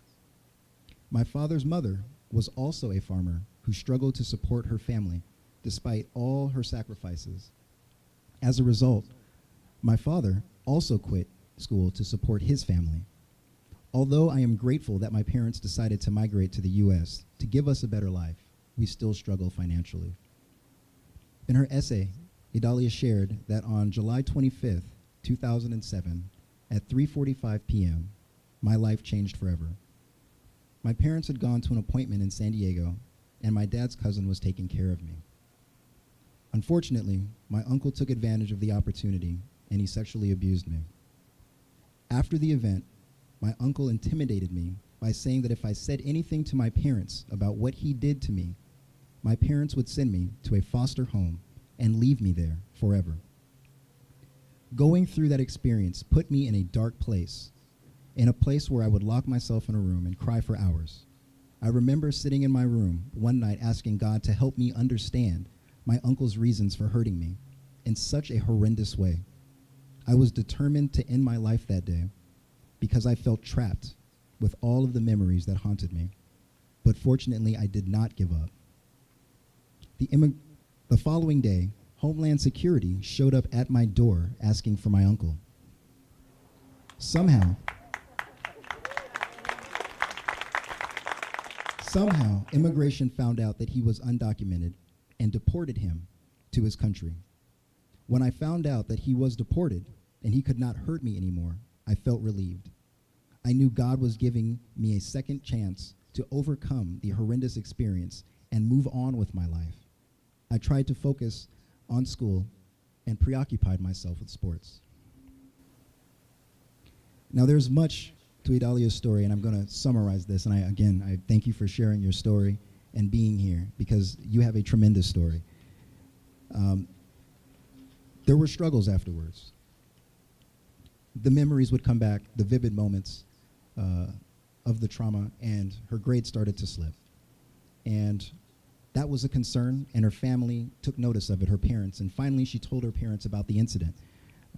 My father's mother was also a farmer who struggled to support her family despite all her sacrifices. As a result, my father also quit school to support his family. Although I am grateful that my parents decided to migrate to the U.S. to give us a better life, we still struggle financially." In her essay, Idalia shared that on July 25th, 2007, at 3:45 p.m., my life changed forever. My parents had gone to an appointment in San Diego, and my dad's cousin was taking care of me. Unfortunately, my uncle took advantage of the opportunity, and he sexually abused me. After the event, my uncle intimidated me by saying that if I said anything to my parents about what he did to me, my parents would send me to a foster home and leave me there forever. Going through that experience put me in a dark place, in a place where I would lock myself in a room and cry for hours. I remember sitting in my room one night asking God to help me understand my uncle's reasons for hurting me in such a horrendous way. I was determined to end my life that day because I felt trapped with all of the memories that haunted me. But fortunately, I did not give up. The following day, Homeland Security showed up at my door asking for my uncle. Somehow, immigration found out that he was undocumented and deported him to his country. When I found out that he was deported and he could not hurt me anymore, I felt relieved. I knew God was giving me a second chance to overcome the horrendous experience and move on with my life. I tried to focus on school and preoccupied myself with sports. Now there's much to Idalia's story, and I'm going to summarize this. And I thank you for sharing your story and being here because you have a tremendous story. There were struggles afterwards. the memories would come back, the vivid moments of the trauma, and her grades started to slip. And that was a concern, and her family took notice of it, her parents, and finally she told her parents about the incident.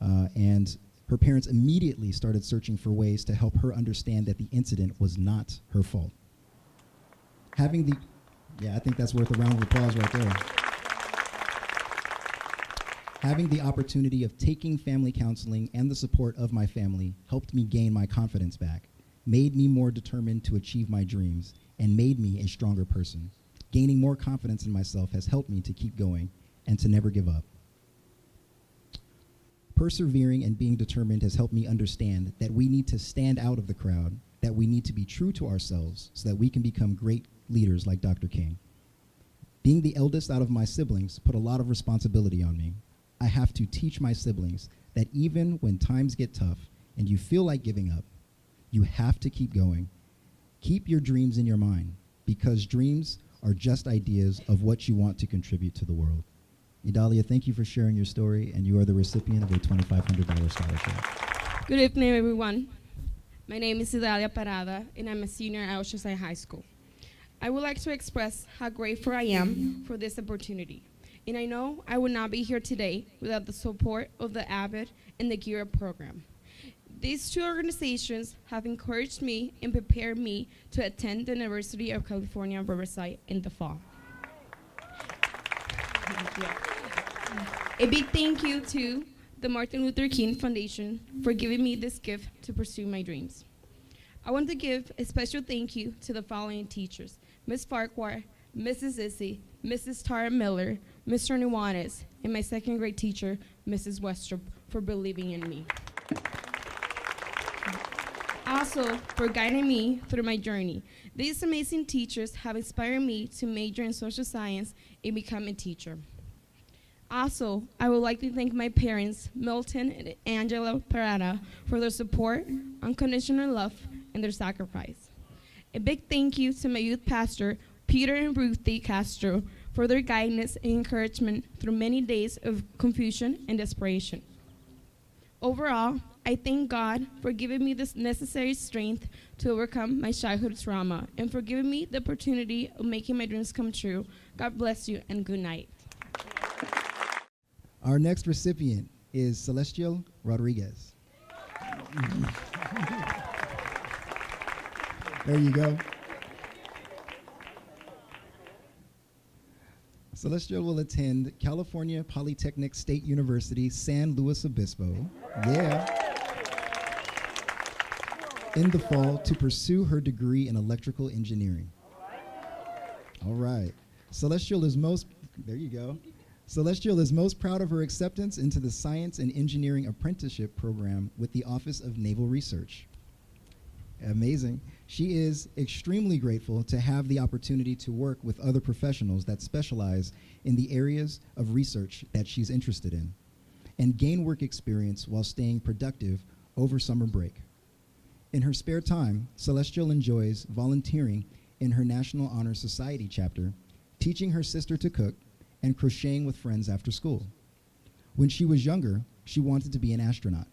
And her parents immediately started searching for ways to help her understand that the incident was not her fault. I think that's worth a round of applause right there. Having the opportunity of taking family counseling and the support of my family helped me gain my confidence back, made me more determined to achieve my dreams, and made me a stronger person. Gaining more confidence in myself has helped me to keep going and to never give up. Persevering and being determined has helped me understand that we need to stand out of the crowd, that we need to be true to ourselves so that we can become great leaders like Dr. King. Being the eldest out of my siblings put a lot of responsibility on me. I have to teach my siblings that even when times get tough and you feel like giving up, you have to keep going. Keep your dreams in your mind, because dreams are just ideas of what you want to contribute to the world. Idalia, thank you for sharing your story, and you are the recipient of a $2,500 scholarship. Good evening, everyone. My name is Idalia Parada, and I'm a senior at Oceanside High School. I would like to express how grateful I am for this opportunity. And I know I would not be here today without the support of the AVID and the Gear Up program. These two organizations have encouraged me and prepared me to attend the University of California, Riverside in the fall. A big thank you to the Martin Luther King Foundation for giving me this gift to pursue my dreams. I want to give a special thank you to the following teachers: Ms. Farquhar, Mrs. Izzy, Mrs. Tara Miller, Mr. Nuanes, and my second grade teacher, Mrs. Westrup, for believing in me. Also, for guiding me through my journey. These amazing teachers have inspired me to major in social science and become a teacher. Also, I would like to thank my parents, Milton and Angela Parada, for their support, unconditional love, and their sacrifice. A big thank you to my youth pastor, Peter and Ruthie Castro, for their guidance and encouragement through many days of confusion and desperation. Overall, I thank God for giving me this necessary strength to overcome my childhood trauma and for giving me the opportunity of making my dreams come true. God bless you and good night. Our next recipient is Celestial Rodriguez. There you go. Celestial will attend California Polytechnic State University, San Luis Obispo. Yeah. In the fall to pursue her degree in electrical engineering. All right. Celestial is most proud of her acceptance into the Science and Engineering Apprenticeship Program with the Office of Naval Research. Amazing. She is extremely grateful to have the opportunity to work with other professionals that specialize in the areas of research that she's interested in and gain work experience while staying productive over summer break. In her spare time, Celestial enjoys volunteering in her National Honor Society chapter, teaching her sister to cook, and crocheting with friends after school. When she was younger, she wanted to be an astronaut,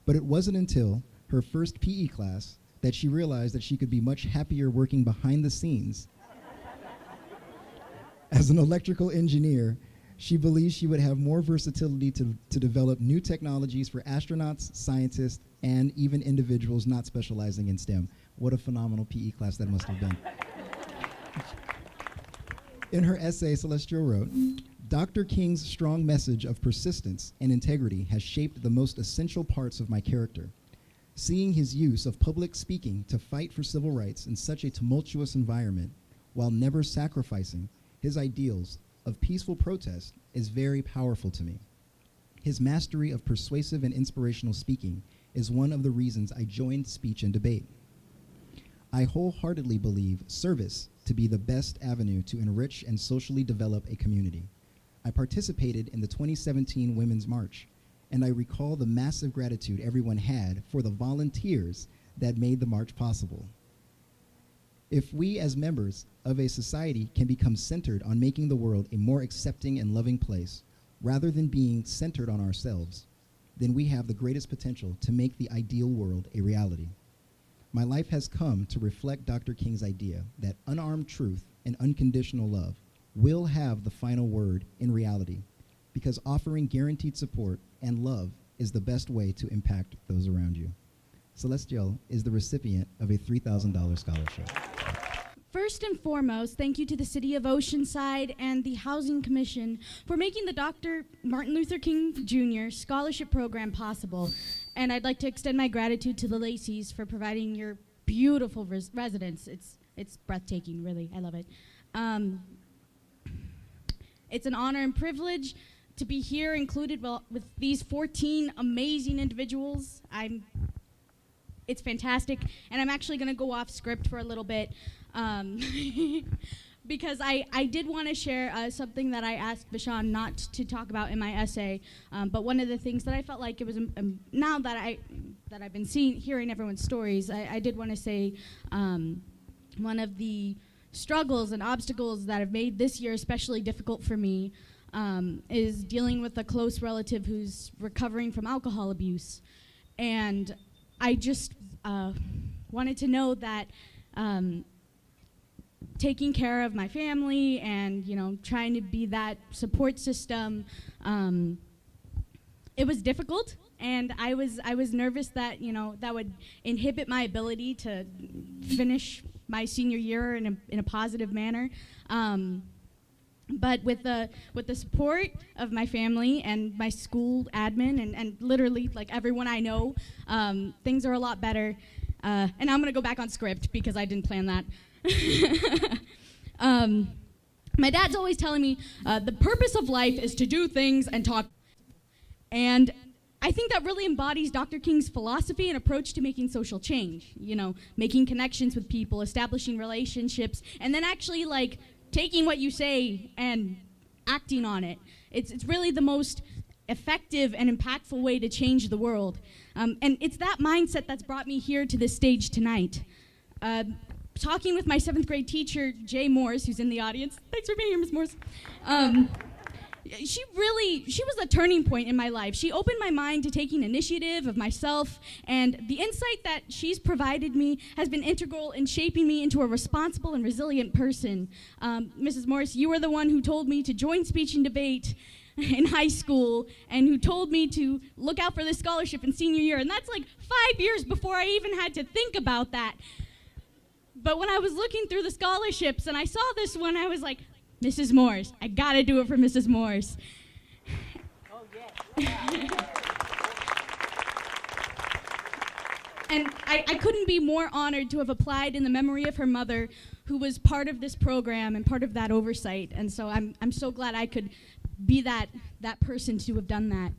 but it wasn't until her first PE class that she realized that she could be much happier working behind the scenes. As an electrical engineer, she believes she would have more versatility to develop new technologies for astronauts, scientists, and even individuals not specializing in STEM. What a phenomenal PE class that must have been. In her essay, Celestial wrote, "Dr. King's strong message of persistence and integrity has shaped the most essential parts of my character. Seeing his use of public speaking to fight for civil rights in such a tumultuous environment, while never sacrificing his ideals of peaceful protest, is very powerful to me. His mastery of persuasive and inspirational speaking is one of the reasons I joined speech and debate. I wholeheartedly believe service to be the best avenue to enrich and socially develop a community. I participated in the 2017 Women's March, and I recall the massive gratitude everyone had for the volunteers that made the march possible. If we as members of a society can become centered on making the world a more accepting and loving place, rather than being centered on ourselves, then we have the greatest potential to make the ideal world a reality. My life has come to reflect Dr. King's idea that unarmed truth and unconditional love will have the final word in reality, because offering guaranteed support and love is the best way to impact those around you. Celestial is the recipient of a $3,000 scholarship. First and foremost, thank you to the City of Oceanside and the Housing Commission for making the Dr. Martin Luther King Jr. Scholarship Program possible. And I'd like to extend my gratitude to the Lacey's for providing your beautiful residence. It's breathtaking, really. I love it. It's an honor and privilege to be here included with these 14 amazing individuals. It's fantastic, and I'm actually going to go off script for a little bit because I did want to share something that I asked Vishon not to talk about in my essay, but one of the things that I felt like it was, now that I've been hearing everyone's stories, I did want to say one of the struggles and obstacles that have made this year especially difficult for me is dealing with a close relative who's recovering from alcohol abuse. And I just wanted to know that taking care of my family and, trying to be that support system, it was difficult. And I was nervous that, that would inhibit my ability to finish my senior year in a positive manner. But with the support of my family and my school admin and literally like everyone I know, things are a lot better. And I'm gonna go back on script because I didn't plan that. My dad's always telling me the purpose of life is to do things and talk. And I think that really embodies Dr. King's philosophy and approach to making social change. Making connections with people, establishing relationships, and then actually taking what you say and acting on it. It's really the most effective and impactful way to change the world. And it's that mindset that's brought me here to this stage tonight. Talking with my 7th grade teacher, Jay Morse, who's in the audience. Thanks for being here, Ms. Morse. She was a turning point in my life. She opened my mind to taking initiative of myself, and the insight that she's provided me has been integral in shaping me into a responsible and resilient person. Mrs. Morris, you were the one who told me to join speech and debate in high school and who told me to look out for this scholarship in senior year, and that's 5 years before I even had to think about that. But when I was looking through the scholarships and I saw this one, I was like, Mrs. Morse, I gotta do it for Mrs. Morse. Oh, yeah. And I couldn't be more honored to have applied in the memory of her mother, who was part of this program and part of that oversight. And so I'm so glad I could be that person to have done that.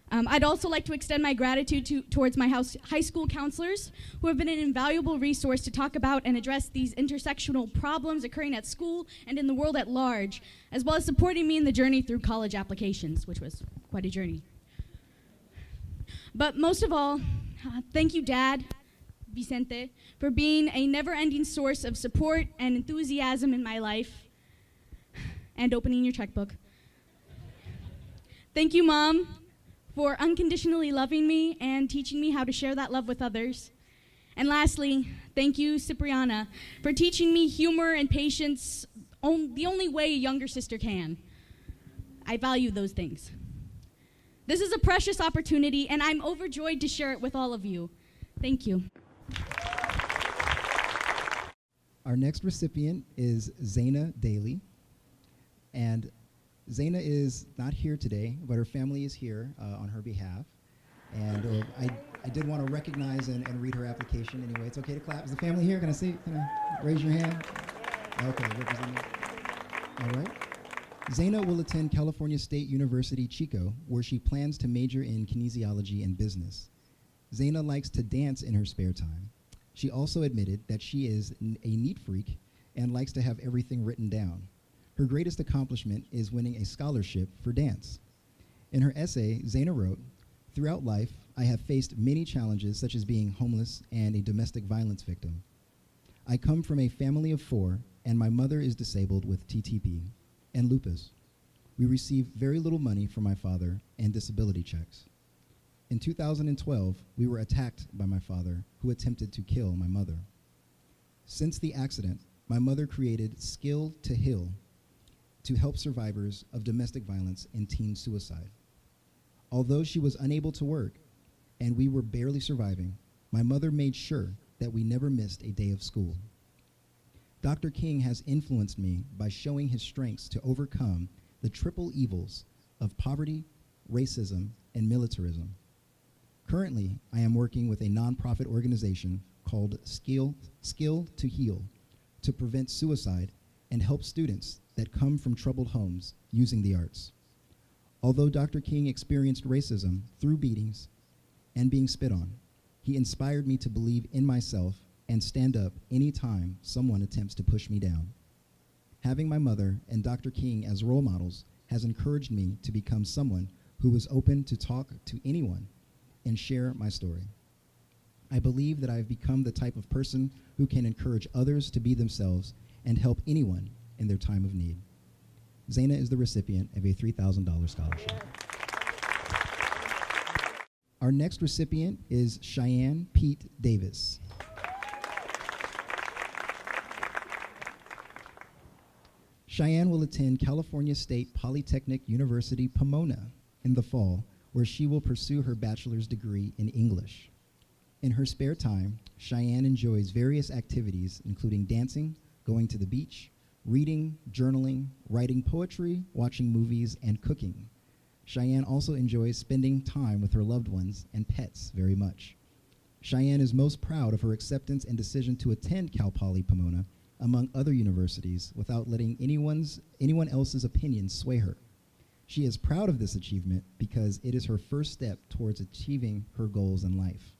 I'd also like to extend my gratitude towards my high school counselors, who have been an invaluable resource to talk about and address these intersectional problems occurring at school and in the world at large, as well as supporting me in the journey through college applications, which was quite a journey. But most of all, thank you, Dad, Vicente, for being a never-ending source of support and enthusiasm in my life, and opening your checkbook. Thank you, Mom, for unconditionally loving me and teaching me how to share that love with others. And lastly, thank you, Cipriana, for teaching me humor and patience the only way a younger sister can. I value those things. This is a precious opportunity, and I'm overjoyed to share it with all of you. Thank you. Our next recipient is Zaina Daly. And Zaina is not here today, but her family is here on her behalf. And I did want to recognize and read her application anyway. It's okay to clap. Is the family here? Can I raise your hand? Okay, representing. All right. Zaina will attend California State University, Chico, where she plans to major in kinesiology and business. Zaina likes to dance in her spare time. She also admitted that she is a neat freak and likes to have everything written down. Her greatest accomplishment is winning a scholarship for dance. In her essay, Zaina wrote, "Throughout life, I have faced many challenges, such as being homeless and a domestic violence victim. I come from a family of 4, and my mother is disabled with TTP and lupus. We receive very little money from my father and disability checks. In 2012, we were attacked by my father, who attempted to kill my mother. Since the accident, my mother created Skill to Heal to help survivors of domestic violence and teen suicide. Although she was unable to work and we were barely surviving, my mother made sure that we never missed a day of school. Dr. King has influenced me by showing his strengths to overcome the triple evils of poverty, racism, and militarism. Currently, I am working with a nonprofit organization called Skill to Heal to prevent suicide and help students that come from troubled homes using the arts. Although Dr. King experienced racism through beatings and being spit on, he inspired me to believe in myself and stand up anytime someone attempts to push me down. Having my mother and Dr. King as role models has encouraged me to become someone who is open to talk to anyone and share my story. I believe that I have become the type of person who can encourage others to be themselves and help anyone in their time of need. Zaina is the recipient of a $3,000 scholarship. Our next recipient is Cheyenne Pete Davis. Cheyenne will attend California State Polytechnic University, Pomona in the fall, where she will pursue her bachelor's degree in English. In her spare time, Cheyenne enjoys various activities, including dancing, going to the beach, reading, journaling, writing poetry, watching movies, and cooking. Cheyenne also enjoys spending time with her loved ones and pets very much. Cheyenne is most proud of her acceptance and decision to attend Cal Poly Pomona, among other universities, without letting anyone else's opinion sway her. She is proud of this achievement because it is her first step towards achieving her goals in life.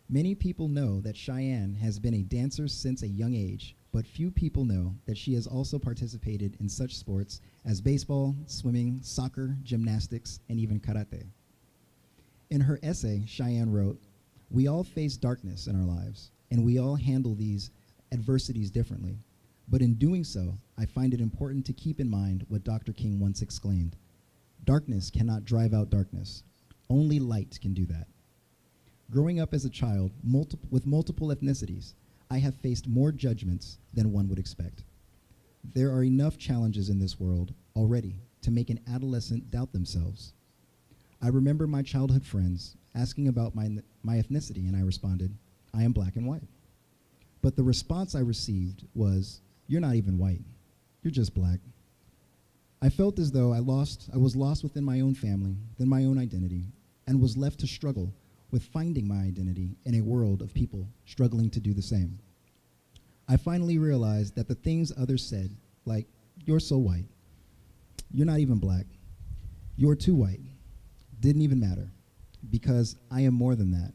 Many people know that Cheyenne has been a dancer since a young age, but few people know that she has also participated in such sports as baseball, swimming, soccer, gymnastics, and even karate. In her essay, Cheyenne wrote, "We all face darkness in our lives, and we all handle these adversities differently. But in doing so, I find it important to keep in mind what Dr. King once exclaimed, 'Darkness cannot drive out darkness. Only light can do that.' Growing up as a child with multiple ethnicities, I have faced more judgments than one would expect. There are enough challenges in this world already to make an adolescent doubt themselves. I remember my childhood friends asking about my ethnicity, and I responded, 'I am black and white.' But the response I received was, 'You're not even white. You're just black.' I felt as though I was lost within my own family, then my own identity, and was left to struggle with finding my identity in a world of people struggling to do the same. I finally realized that the things others said, like, 'You're so white,' 'You're not even black,' 'You're too white,' didn't even matter, because I am more than that.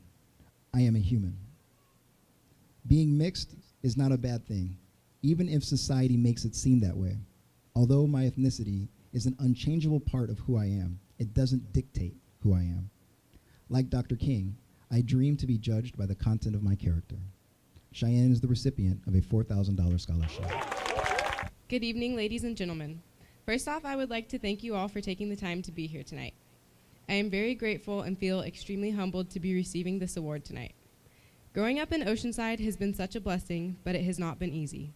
I am a human. Being mixed is not a bad thing, even if society makes it seem that way. Although my ethnicity is an unchangeable part of who I am, it doesn't dictate who I am. Like Dr. King, I dream to be judged by the content of my character. Cheyenne is the recipient of a $4,000 scholarship. Good evening, ladies and gentlemen. First off, I would like to thank you all for taking the time to be here tonight. I am very grateful and feel extremely humbled to be receiving this award tonight. Growing up in Oceanside has been such a blessing, but it has not been easy.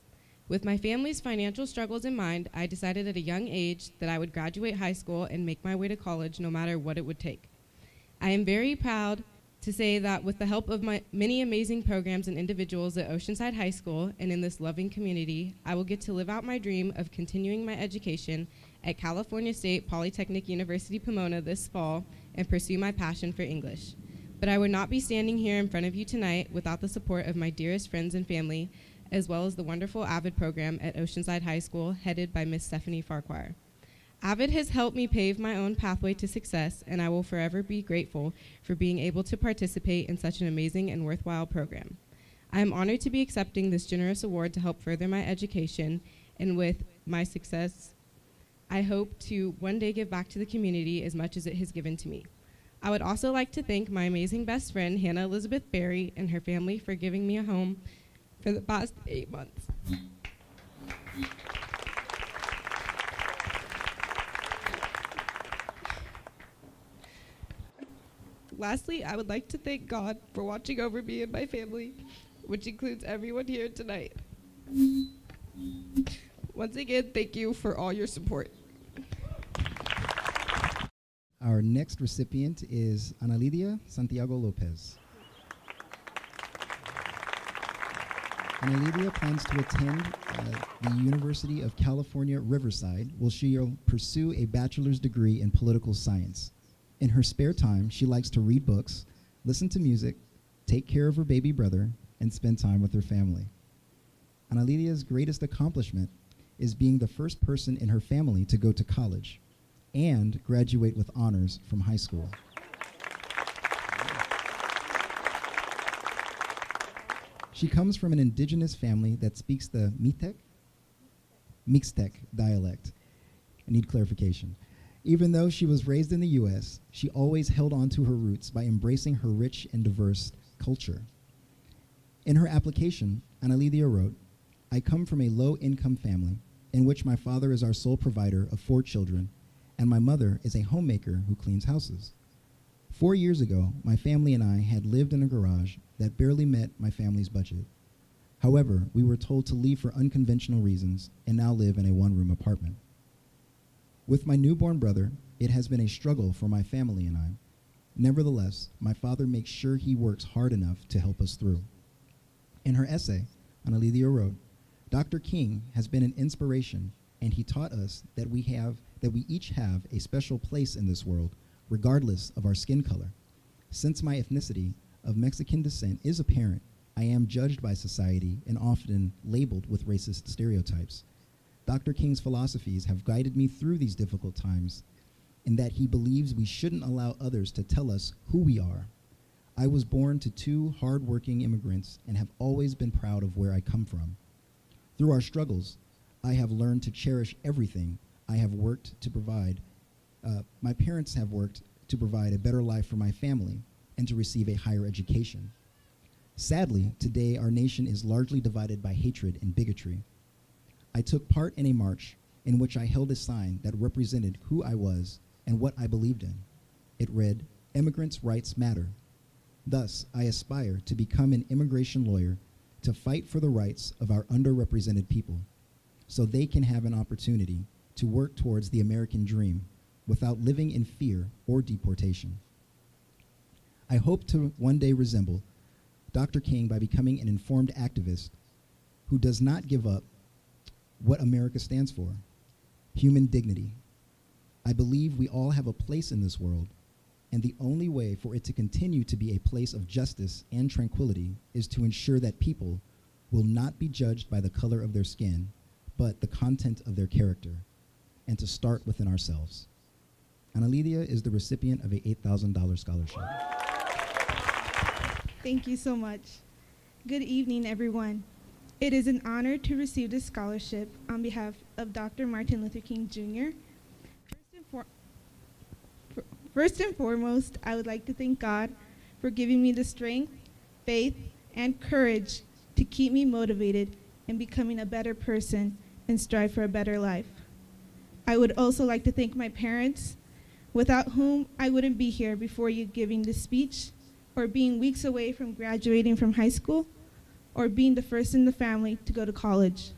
With my family's financial struggles in mind, I decided at a young age that I would graduate high school and make my way to college no matter what it would take. I am very proud to say that with the help of my many amazing programs and individuals at Oceanside High School and in this loving community, I will get to live out my dream of continuing my education at California State Polytechnic University, Pomona this fall and pursue my passion for English. But I would not be standing here in front of you tonight without the support of my dearest friends and family, as well as the wonderful AVID program at Oceanside High School, headed by Miss Stephanie Farquhar. AVID has helped me pave my own pathway to success, and I will forever be grateful for being able to participate in such an amazing and worthwhile program. I am honored to be accepting this generous award to help further my education, and with my success, I hope to one day give back to the community as much as it has given to me. I would also like to thank my amazing best friend, Hannah Elizabeth Berry, and her family for giving me a home for the past 8 months. Lastly, I would like to thank God for watching over me and my family, which includes everyone here tonight. Once again, thank you for all your support. Our next recipient is Ana Lidia Santiago Lopez. Ana Lidia plans to attend the University of California, Riverside, where she'll pursue a bachelor's degree in political science. In her spare time, she likes to read books, listen to music, take care of her baby brother, and spend time with her family. Ana Lidia's greatest accomplishment is being the first person in her family to go to college and graduate with honors from high school. She comes from an indigenous family that speaks the Mixtec dialect. I need clarification. Even though she was raised in the US, she always held on to her roots by embracing her rich and diverse culture. In her application, Ana Lidia wrote, "I come from a low-income family in which my father is our sole provider of 4 children, and my mother is a homemaker who cleans houses. 4 years ago, my family and I had lived in a garage that barely met my family's budget. However, we were told to leave for unconventional reasons and now live in a 1-room apartment. With my newborn brother, it has been a struggle for my family and I. Nevertheless, my father makes sure he works hard enough to help us through." In her essay, Ana Lidia wrote, "Dr. King has been an inspiration, and he taught us that we each have a special place in this world, regardless of our skin color. Since my ethnicity of Mexican descent is apparent, I am judged by society and often labeled with racist stereotypes. Dr. King's philosophies have guided me through these difficult times, in that he believes we shouldn't allow others to tell us who we are. I was born to 2 hard-working immigrants and have always been proud of where I come from. Through our struggles, I have learned to cherish everything I have worked to provide. My parents have worked to provide a better life for my family and to receive a higher education. Sadly, today our nation is largely divided by hatred and bigotry. I took part in a march in which I held a sign that represented who I was and what I believed in. It read, 'Immigrants' rights matter.' Thus, I aspire to become an immigration lawyer to fight for the rights of our underrepresented people so they can have an opportunity to work towards the American dream without living in fear or deportation. I hope to one day resemble Dr. King by becoming an informed activist who does not give up what America stands for, human dignity. I believe we all have a place in this world, and the only way for it to continue to be a place of justice and tranquility is to ensure that people will not be judged by the color of their skin, but the content of their character, and to start within ourselves." Ana Lidia is the recipient of a $8,000 scholarship. Thank you so much. Good evening, everyone. It is an honor to receive this scholarship on behalf of Dr. Martin Luther King Jr. First and foremost, I would like to thank God for giving me the strength, faith, and courage to keep me motivated in becoming a better person and strive for a better life. I would also like to thank my parents, without whom I wouldn't be here before you giving this speech, or being weeks away from graduating from high school, or being the first in the family to go to college.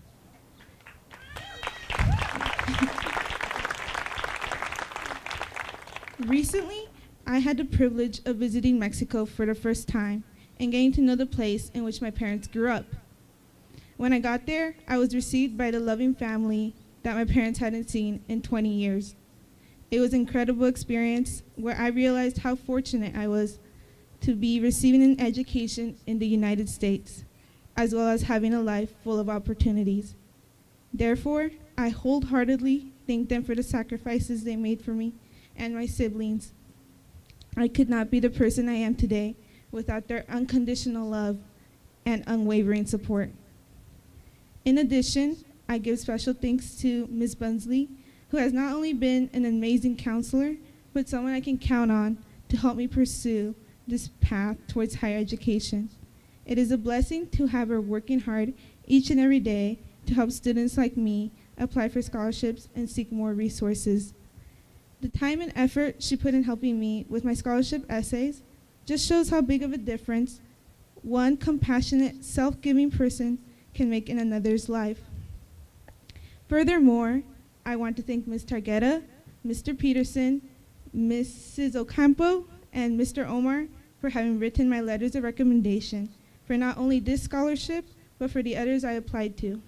Recently, I had the privilege of visiting Mexico for the first time and getting to know the place in which my parents grew up. When I got there, I was received by the loving family that my parents hadn't seen in 20 years. It was an incredible experience where I realized how fortunate I was to be receiving an education in the United States, as well as having a life full of opportunities. Therefore, I wholeheartedly thank them for the sacrifices they made for me and my siblings. I could not be the person I am today without their unconditional love and unwavering support. In addition, I give special thanks to Ms. Bunsley, who has not only been an amazing counselor, but someone I can count on to help me pursue this path towards higher education. It is a blessing to have her working hard each and every day to help students like me apply for scholarships and seek more resources. The time and effort she put in helping me with my scholarship essays just shows how big of a difference one compassionate, self-giving person can make in another's life. Furthermore, I want to thank Ms. Targeta, Mr. Peterson, Mrs. Ocampo, and Mr. Omar for having written my letters of recommendation for not only this scholarship, but for the others I applied to.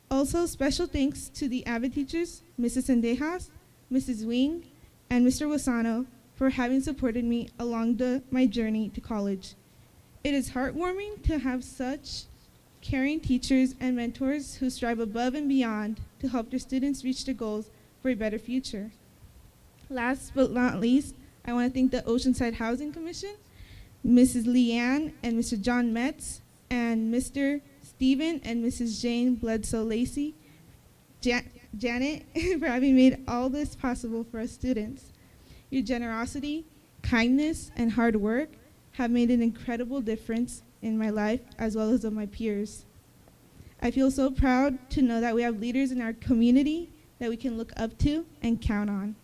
Also, special thanks to the AVID teachers, Mrs. Sendejas, Mrs. Wing, and Mr. Wasano for having supported me along my journey to college. It is heartwarming to have such caring teachers and mentors who strive above and beyond to help their students reach their goals for a better future. Last but not least, I want to thank the Oceanside Housing Commission, Mrs. Leanne and Mr. John Metz, and Mr. Stephen and Mrs. Jane Bledsoe Lacey, Janet, for having made all this possible for us students. Your generosity, kindness, and hard work have made an incredible difference in my life as well as of my peers. I feel so proud to know that we have leaders in our community that we can look up to and count on.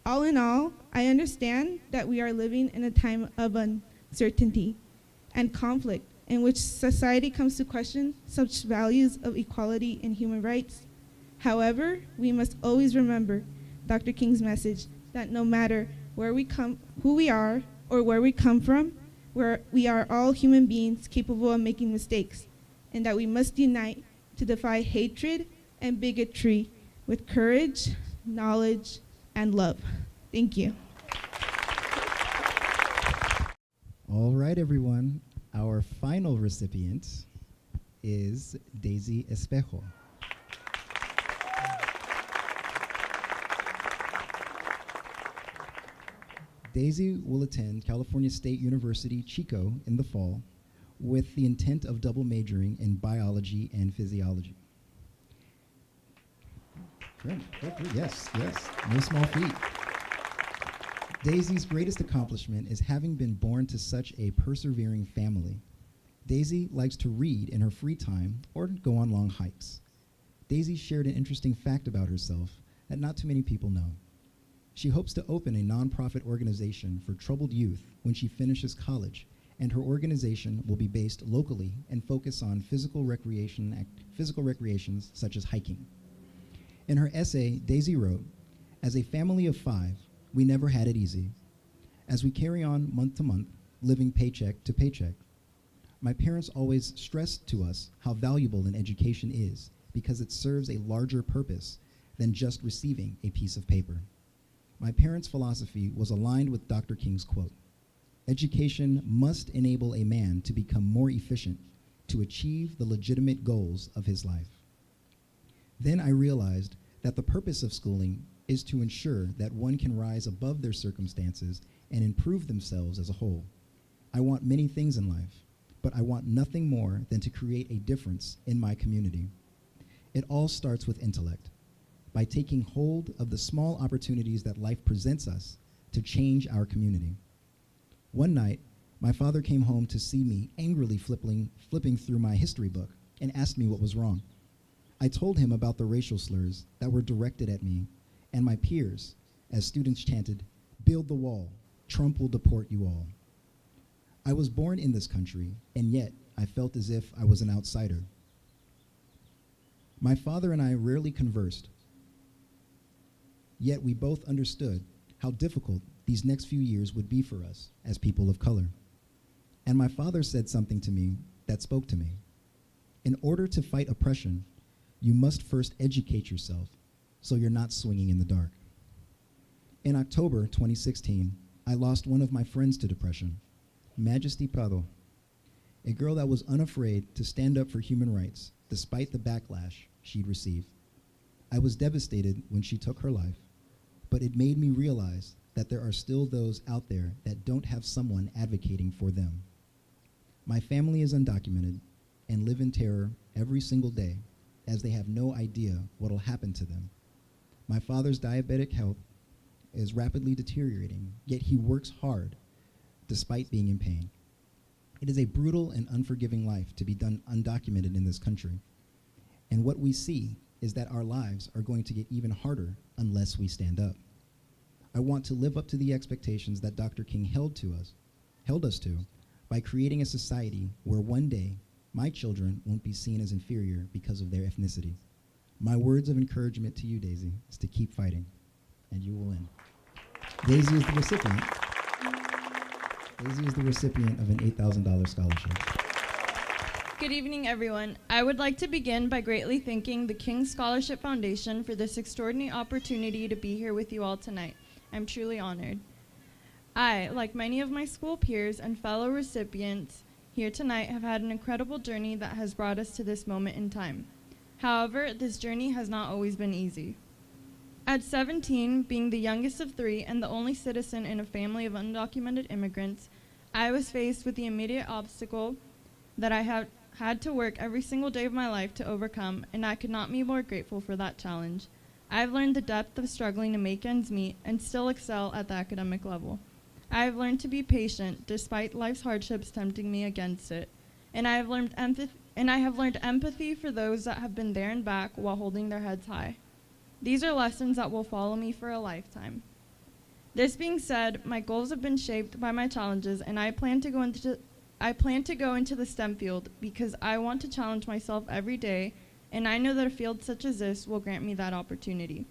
All in all, I understand that we are living in a time of uncertainty and conflict in which society comes to question such values of equality and human rights. However, we must always remember Dr. King's message that no matter where we come, who we are, or where we come from, we are all human beings capable of making mistakes, and that we must unite to defy hatred and bigotry with courage, knowledge, and love. Thank you. All right, everyone. Our final recipient is Daisy Espejo. Daisy will attend California State University, Chico, in the fall with the intent of double majoring in biology and physiology. Good. Yes, no small feat. Daisy's greatest accomplishment is having been born to such a persevering family. Daisy likes to read in her free time or go on long hikes. Daisy shared an interesting fact about herself that not too many people know. She hopes to open a nonprofit organization for troubled youth when she finishes college, and her organization will be based locally and focus on physical recreations such as hiking. In her essay, Daisy wrote, "As a family of 5, we never had it easy. As we carry on month to month, living paycheck to paycheck. My parents always stressed to us how valuable an education is because it serves a larger purpose than just receiving a piece of paper. My parents' philosophy was aligned with Dr. King's quote, "Education must enable a man to become more efficient to achieve the legitimate goals of his life." Then I realized that the purpose of schooling is to ensure that one can rise above their circumstances and improve themselves as a whole. I want many things in life, but I want nothing more than to create a difference in my community. It all starts with intellect, by taking hold of the small opportunities that life presents us to change our community. One night, my father came home to see me angrily flipping through my history book and asked me what was wrong. I told him about the racial slurs that were directed at me and my peers as students chanted, "Build the wall, Trump will deport you all." I was born in this country, and yet I felt as if I was an outsider. My father and I rarely conversed, yet we both understood how difficult these next few years would be for us as people of color. And my father said something to me that spoke to me. In order to fight oppression, you must first educate yourself so you're not swinging in the dark. In October 2016, I lost one of my friends to depression, Majesty Prado, a girl that was unafraid to stand up for human rights despite the backlash she'd received. I was devastated when she took her life, but it made me realize that there are still those out there that don't have someone advocating for them. My family is undocumented and live in terror every single day as they have no idea what will happen to them. My father's diabetic health is rapidly deteriorating, yet he works hard despite being in pain. It is a brutal and unforgiving life to be done undocumented in this country. And what we see is that our lives are going to get even harder unless we stand up. I want to live up to the expectations that Dr. King held us to, by creating a society where one day my children won't be seen as inferior because of their ethnicity. My words of encouragement to you, Daisy, is to keep fighting, and you will win. Daisy is the recipient. Daisy is the recipient of an $8,000 scholarship. Good evening, everyone. I would like to begin by greatly thanking the King Scholarship Foundation for this extraordinary opportunity to be here with you all tonight. I'm truly honored. I, like many of my school peers and fellow recipients here tonight, have had an incredible journey that has brought us to this moment in time. However, this journey has not always been easy. At 17, being the youngest of 3 and the only citizen in a family of undocumented immigrants, I was faced with the immediate obstacle that I have had to work every single day of my life to overcome, and I could not be more grateful for that challenge. I've learned the depth of struggling to make ends meet and still excel at the academic level. I have learned to be patient despite life's hardships tempting me against it, and I have learned empathy for those that have been there and back while holding their heads high. These are lessons that will follow me for a lifetime. This being said, my goals have been shaped by my challenges, and I plan to go into the STEM field because I want to challenge myself every day, and I know that a field such as this will grant me that opportunity.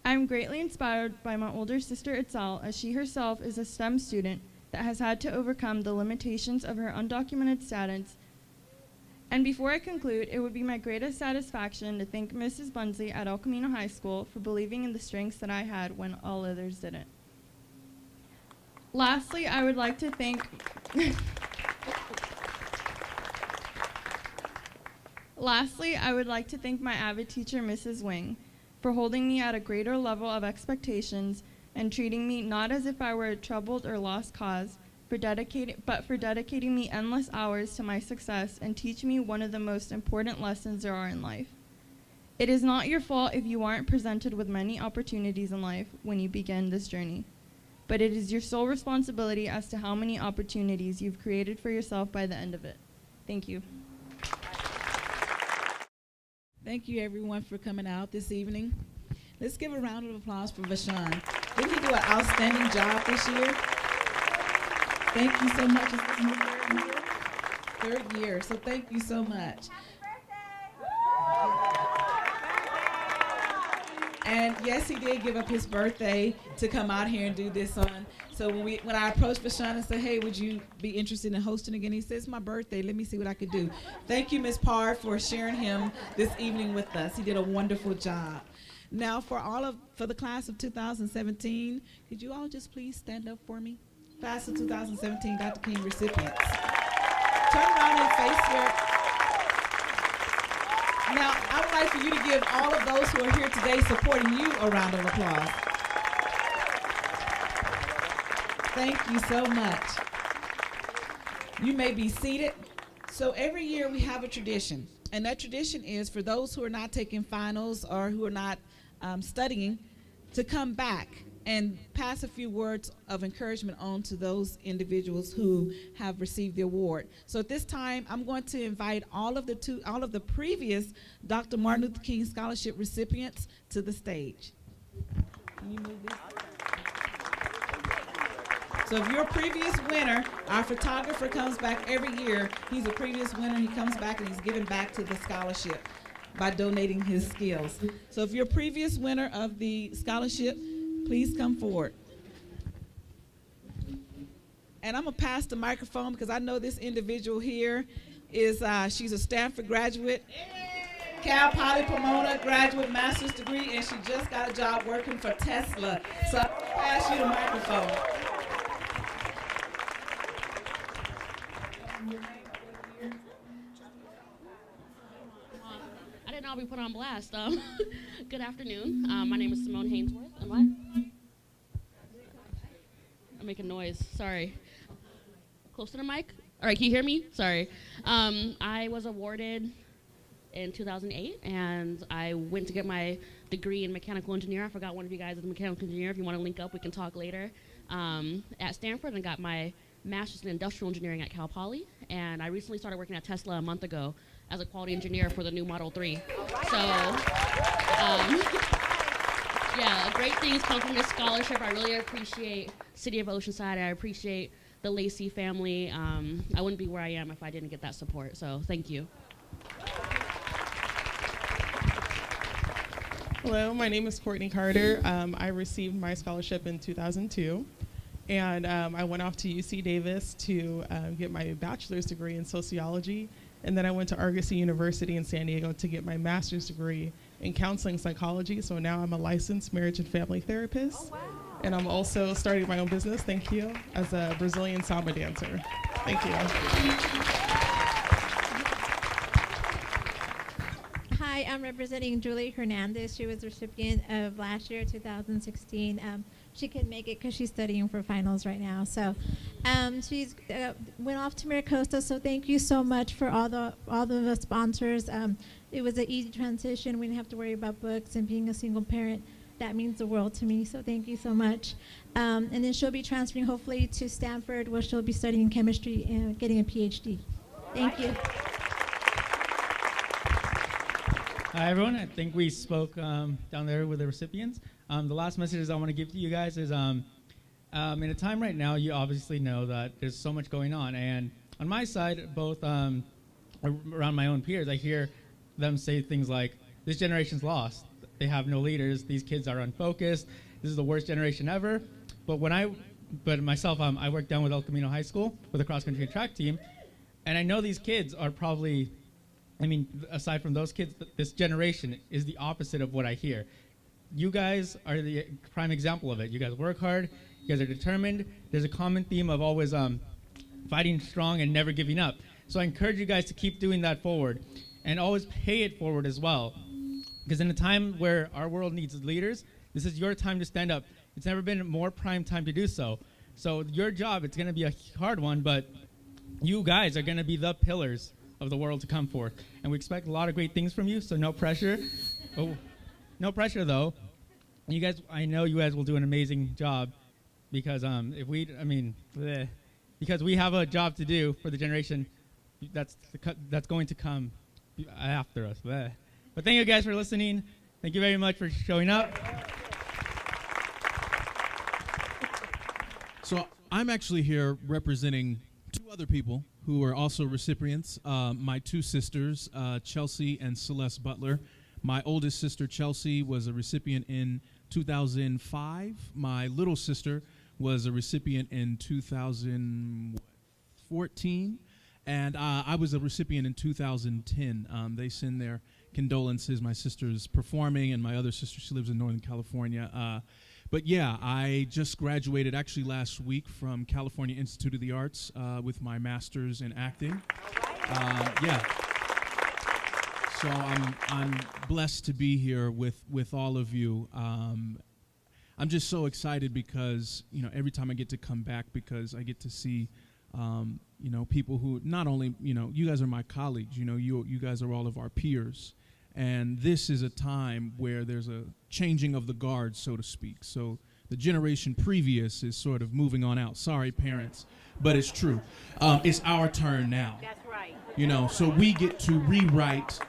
I am greatly inspired by my older sister Itzal, as she herself is a STEM student that has had to overcome the limitations of her undocumented status. And before I conclude, it would be my greatest satisfaction to thank Mrs. Bunsley at El Camino High School for believing in the strengths that I had when all others didn't. Lastly, I would like to thank my avid teacher, Mrs. Wing, for holding me at a greater level of expectations and treating me not as if I were a troubled or lost cause, but for dedicating me endless hours to my success and teaching me one of the most important lessons there are in life. It is not your fault if you aren't presented with many opportunities in life when you begin this journey, but it is your sole responsibility as to how many opportunities you've created for yourself by the end of it. Thank you. Thank you, everyone, for coming out this evening. Let's give a round of applause for Vashawn. Didn't he do an outstanding job this year? Thank you so much. It's his third year, so thank you so much. And yes, he did give up his birthday to come out here and do this on. So when I approached Vashawn and said, hey, would you be interested in hosting again? He says, it's my birthday. Let me see what I could do. Thank you, Ms. Parr, for sharing him this evening with us. He did a wonderful job. Now, for the class of 2017, could you all just please stand up for me? Class of 2017 Dr. King recipients. Turn around and face your... Now, I would like for you to give all of those who are here today supporting you a round of applause. Thank you so much. You may be seated. So every year we have a tradition, and that tradition is for those who are not taking finals or who are not studying to come back and pass a few words of encouragement on to those individuals who have received the award. So at this time, I'm going to invite all of the previous Dr. Martin Luther King Scholarship recipients to the stage. Can you move this? So if you're a previous winner, our photographer comes back every year. He's a previous winner. He comes back and he's giving back to the scholarship by donating his skills. So if you're a previous winner of the scholarship, please come forward. And I'm going to pass the microphone because I know this individual here is, she's a Stanford graduate, Cal Poly Pomona graduate, master's degree, and she just got a job working for Tesla. So I'll pass you the microphone. I didn't know I'd be put on blast. Good afternoon. My name is Simone Hainsworth. Am I? I'm making noise. Sorry. Close to the mic? All right, can you hear me? Sorry. I was awarded in 2008, and I went to get my degree in mechanical engineer. I forgot one of you guys is a mechanical engineer. If you want to link up, we can talk later. At Stanford, and got my master's in industrial engineering at Cal Poly, and I recently started working at Tesla a month ago as a quality engineer for the new Model 3. So, Yeah, great things come from this scholarship. I really appreciate City of Oceanside. I appreciate the Lacey family. I wouldn't be where I am if I didn't get that support, so thank you. Hello, my name is Courtney Carter. I received my scholarship in 2002, and I went off to UC Davis to get my bachelor's degree in sociology, and then I went to Argosy University in San Diego to get my master's degree in counseling psychology. So now I'm a licensed marriage and family therapist, and I'm also starting my own business, thank you, as a Brazilian samba dancer. Thank you. Hi, I'm representing Julie Hernandez. She was the recipient of last year, 2016. She couldn't make it because she's studying for finals right now. So she's went off to Maricosta. So thank you so much for all the sponsors. It was an easy transition. We didn't have to worry about books and being a single parent. That means the world to me. So thank you so much. And then she'll be transferring hopefully to Stanford, where she'll be studying chemistry and getting a PhD. Thank you. Hi, everyone. I think we spoke down there with the recipients. The last messages I want to give to you guys is in a time right now, you obviously know that there's so much going on. And on my side, both around my own peers, I hear them say things like, this generation's lost. They have no leaders. These kids are unfocused. This is the worst generation ever. But myself, I work down with El Camino High School with a cross-country and track team. And I know these kids are probably, aside from those kids, this generation is the opposite of what I hear. You guys are the prime example of it. You guys work hard. You guys are determined. There's a common theme of always fighting strong and never giving up. So I encourage you guys to keep doing that forward and always pay it forward as well. Because in a time where our world needs leaders, this is your time to stand up. It's never been a more prime time to do so. So your job, it's going to be a hard one, but you guys are going to be the pillars of the world to come forth. And we expect a lot of great things from you, so no pressure. Oh, no pressure, though. You guys, I know you guys will do an amazing job because because we have a job to do for the generation that's going to come after us. Bleh. But thank you guys for listening. Thank you very much for showing up. So I'm actually here representing two other people who are also recipients, my two sisters, Chelsea and Celeste Butler. My oldest sister, Chelsea, was a recipient in 2005. My little sister was a recipient in 2014. And I was a recipient in 2010. They send their condolences. My sister's performing, and my other sister, she lives in Northern California. But yeah, I just graduated actually last week from California Institute of the Arts with my master's in acting. Yeah. So I'm blessed to be here with all of you. I'm just so excited because every time I get to come back, because I get to see people who not only you guys are my colleagues. You guys are all of our peers. And this is a time where there's a changing of the guard, so to speak. So the generation previous is sort of moving on out. Sorry, parents, but it's true. It's our turn now. That's right. So we get to rewrite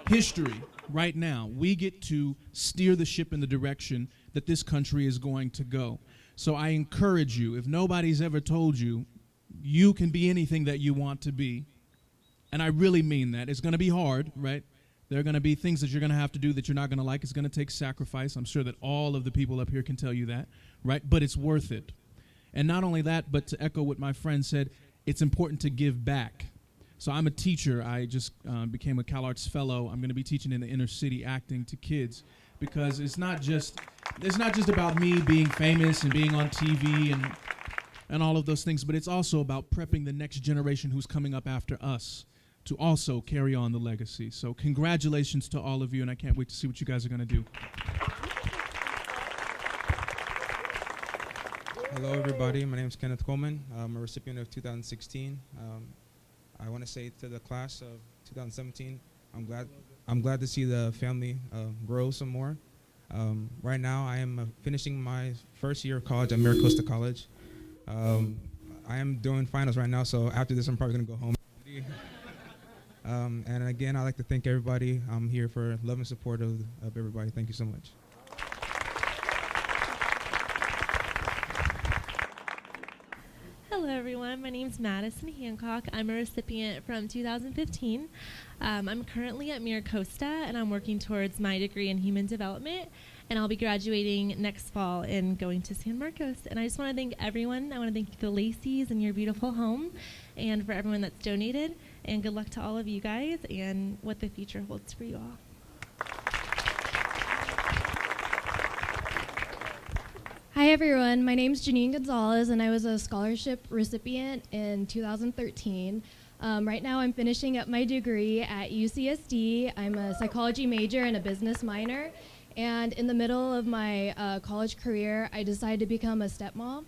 history right now. We get to steer the ship in the direction that this country is going to go. So I encourage you, if nobody's ever told you, you can be anything that you want to be. And I really mean that. It's going to be hard, right? There are going to be things that you're going to have to do that you're not going to like. It's going to take sacrifice. I'm sure that all of the people up here can tell you that, right? But it's worth it. And not only that, but to echo what my friend said, it's important to give back. So I'm a teacher. I just became a CalArts fellow. I'm going to be teaching in the inner city acting to kids because it's not just about me being famous and being on TV and all of those things, but it's also about prepping the next generation who's coming up after us to also carry on the legacy. So congratulations to all of you, and I can't wait to see what you guys are going to do. Hello, everybody. My name is Kenneth Coleman. I'm a recipient of 2016. I want to say to the class of 2017, I'm glad to see the family grow some more. Right now, I am finishing my first year of college at Maricosta College. I am doing finals right now, so after this, I'm probably going to go home. And again, I'd like to thank everybody. I'm here for love and support of everybody. Thank you so much. Hello, everyone. My name is Madison Hancock. I'm a recipient from 2015. I'm currently at KOCT, and I'm working towards my degree in human development. And I'll be graduating next fall and going to San Marcos. And I just want to thank everyone. I want to thank the Lacey's and your beautiful home, and for everyone that's donated. And good luck to all of you guys and what the future holds for you all. Hi everyone, my name is Janine Gonzalez and I was a scholarship recipient in 2013. Right now I'm finishing up my degree at UCSD. I'm a psychology major and a business minor, and in the middle of my college career I decided to become a stepmom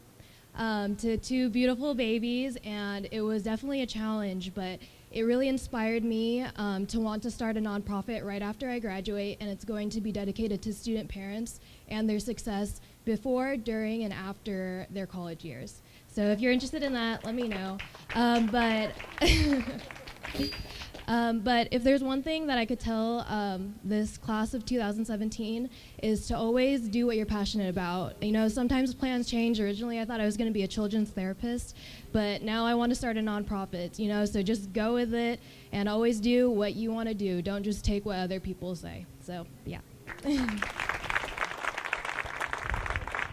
to two beautiful babies, and it was definitely a challenge, but it really inspired me to want to start a nonprofit right after I graduate, and it's going to be dedicated to student parents and their success before, during, and after their college years. So if you're interested in that, let me know. But if there's one thing that I could tell this class of 2017 is to always do what you're passionate about. You know, sometimes plans change. Originally I thought I was going to be a children's therapist, but now I want to start a nonprofit, you know, so just go with it and always do what you want to do. Don't just take what other people say. So, yeah.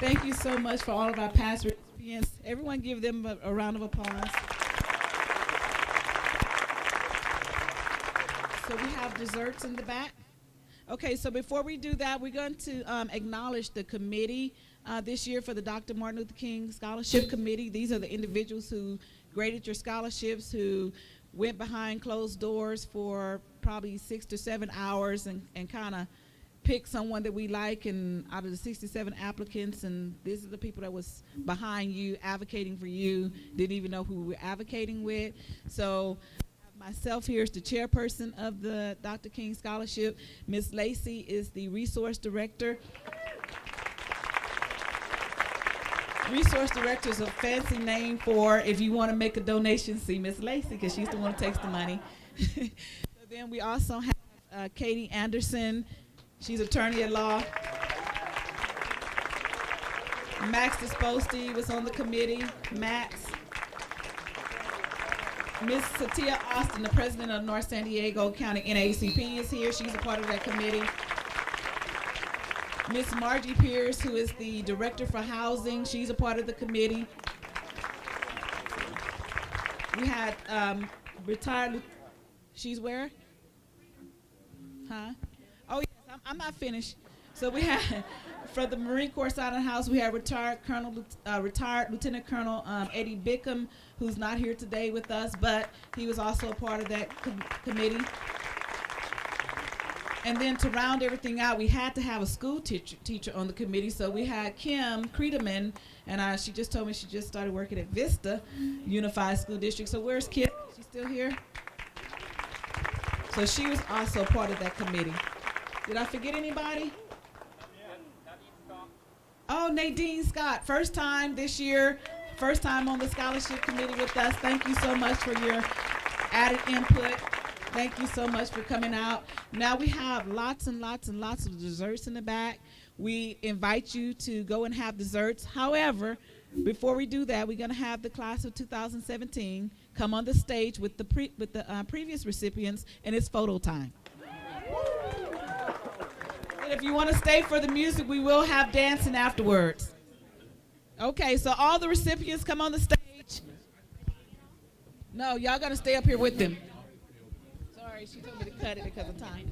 Thank you so much for all of our past recipients. Everyone give them a round of applause. So we have desserts in the back. Okay, so before we do that, we're going to acknowledge the committee this year for the Dr. Martin Luther King Scholarship Committee. These are the individuals who graded your scholarships, who went behind closed doors for probably 6 to 7 hours and kind of picked someone that we like, and out of the 67 applicants, and these are the people that was behind you, advocating for you, didn't even know who we were advocating with. So myself here is the chairperson of the Dr. King Scholarship. Ms. Lacey is the resource director. Resource director is a fancy name for if you want to make a donation, see Ms. Lacey, because she's the one who takes the money. So then we also have Katie Anderson. She's attorney at law. Max Disposti was on the committee. Max. Ms. Satia Austin, the president of North San Diego County NAACP, is here. She's a part of that committee. Ms. Margie Pierce, who is the director for housing, she's a part of the committee. We had retired, she's where? Huh? Oh, yes, I'm not finished. So we had, for the Marine Corps side of the house, we had retired Lieutenant Colonel Eddie Bickham, who's not here today with us, but he was also a part of that committee. And then to round everything out, we had to have a school teacher on the committee, so we had Kim Creedeman, and she just told me she just started working at Vista Unified School District. So where's Kim? Is she still here? So she was also part of that committee. Did I forget anybody? Oh, Nadine Scott, first time this year, first time on the scholarship committee with us. Thank you so much for your added input. Thank you so much for coming out. Now we have lots and lots and lots of desserts in the back. We invite you to go and have desserts. However, before we do that, we're going to have the class of 2017 come on the stage with the previous recipients, and it's photo time. And if you want to stay for the music, we will have dancing afterwards. Okay, so all the recipients come on the stage. No, y'all got to stay up here with them. Sorry, she told me to cut it because of time.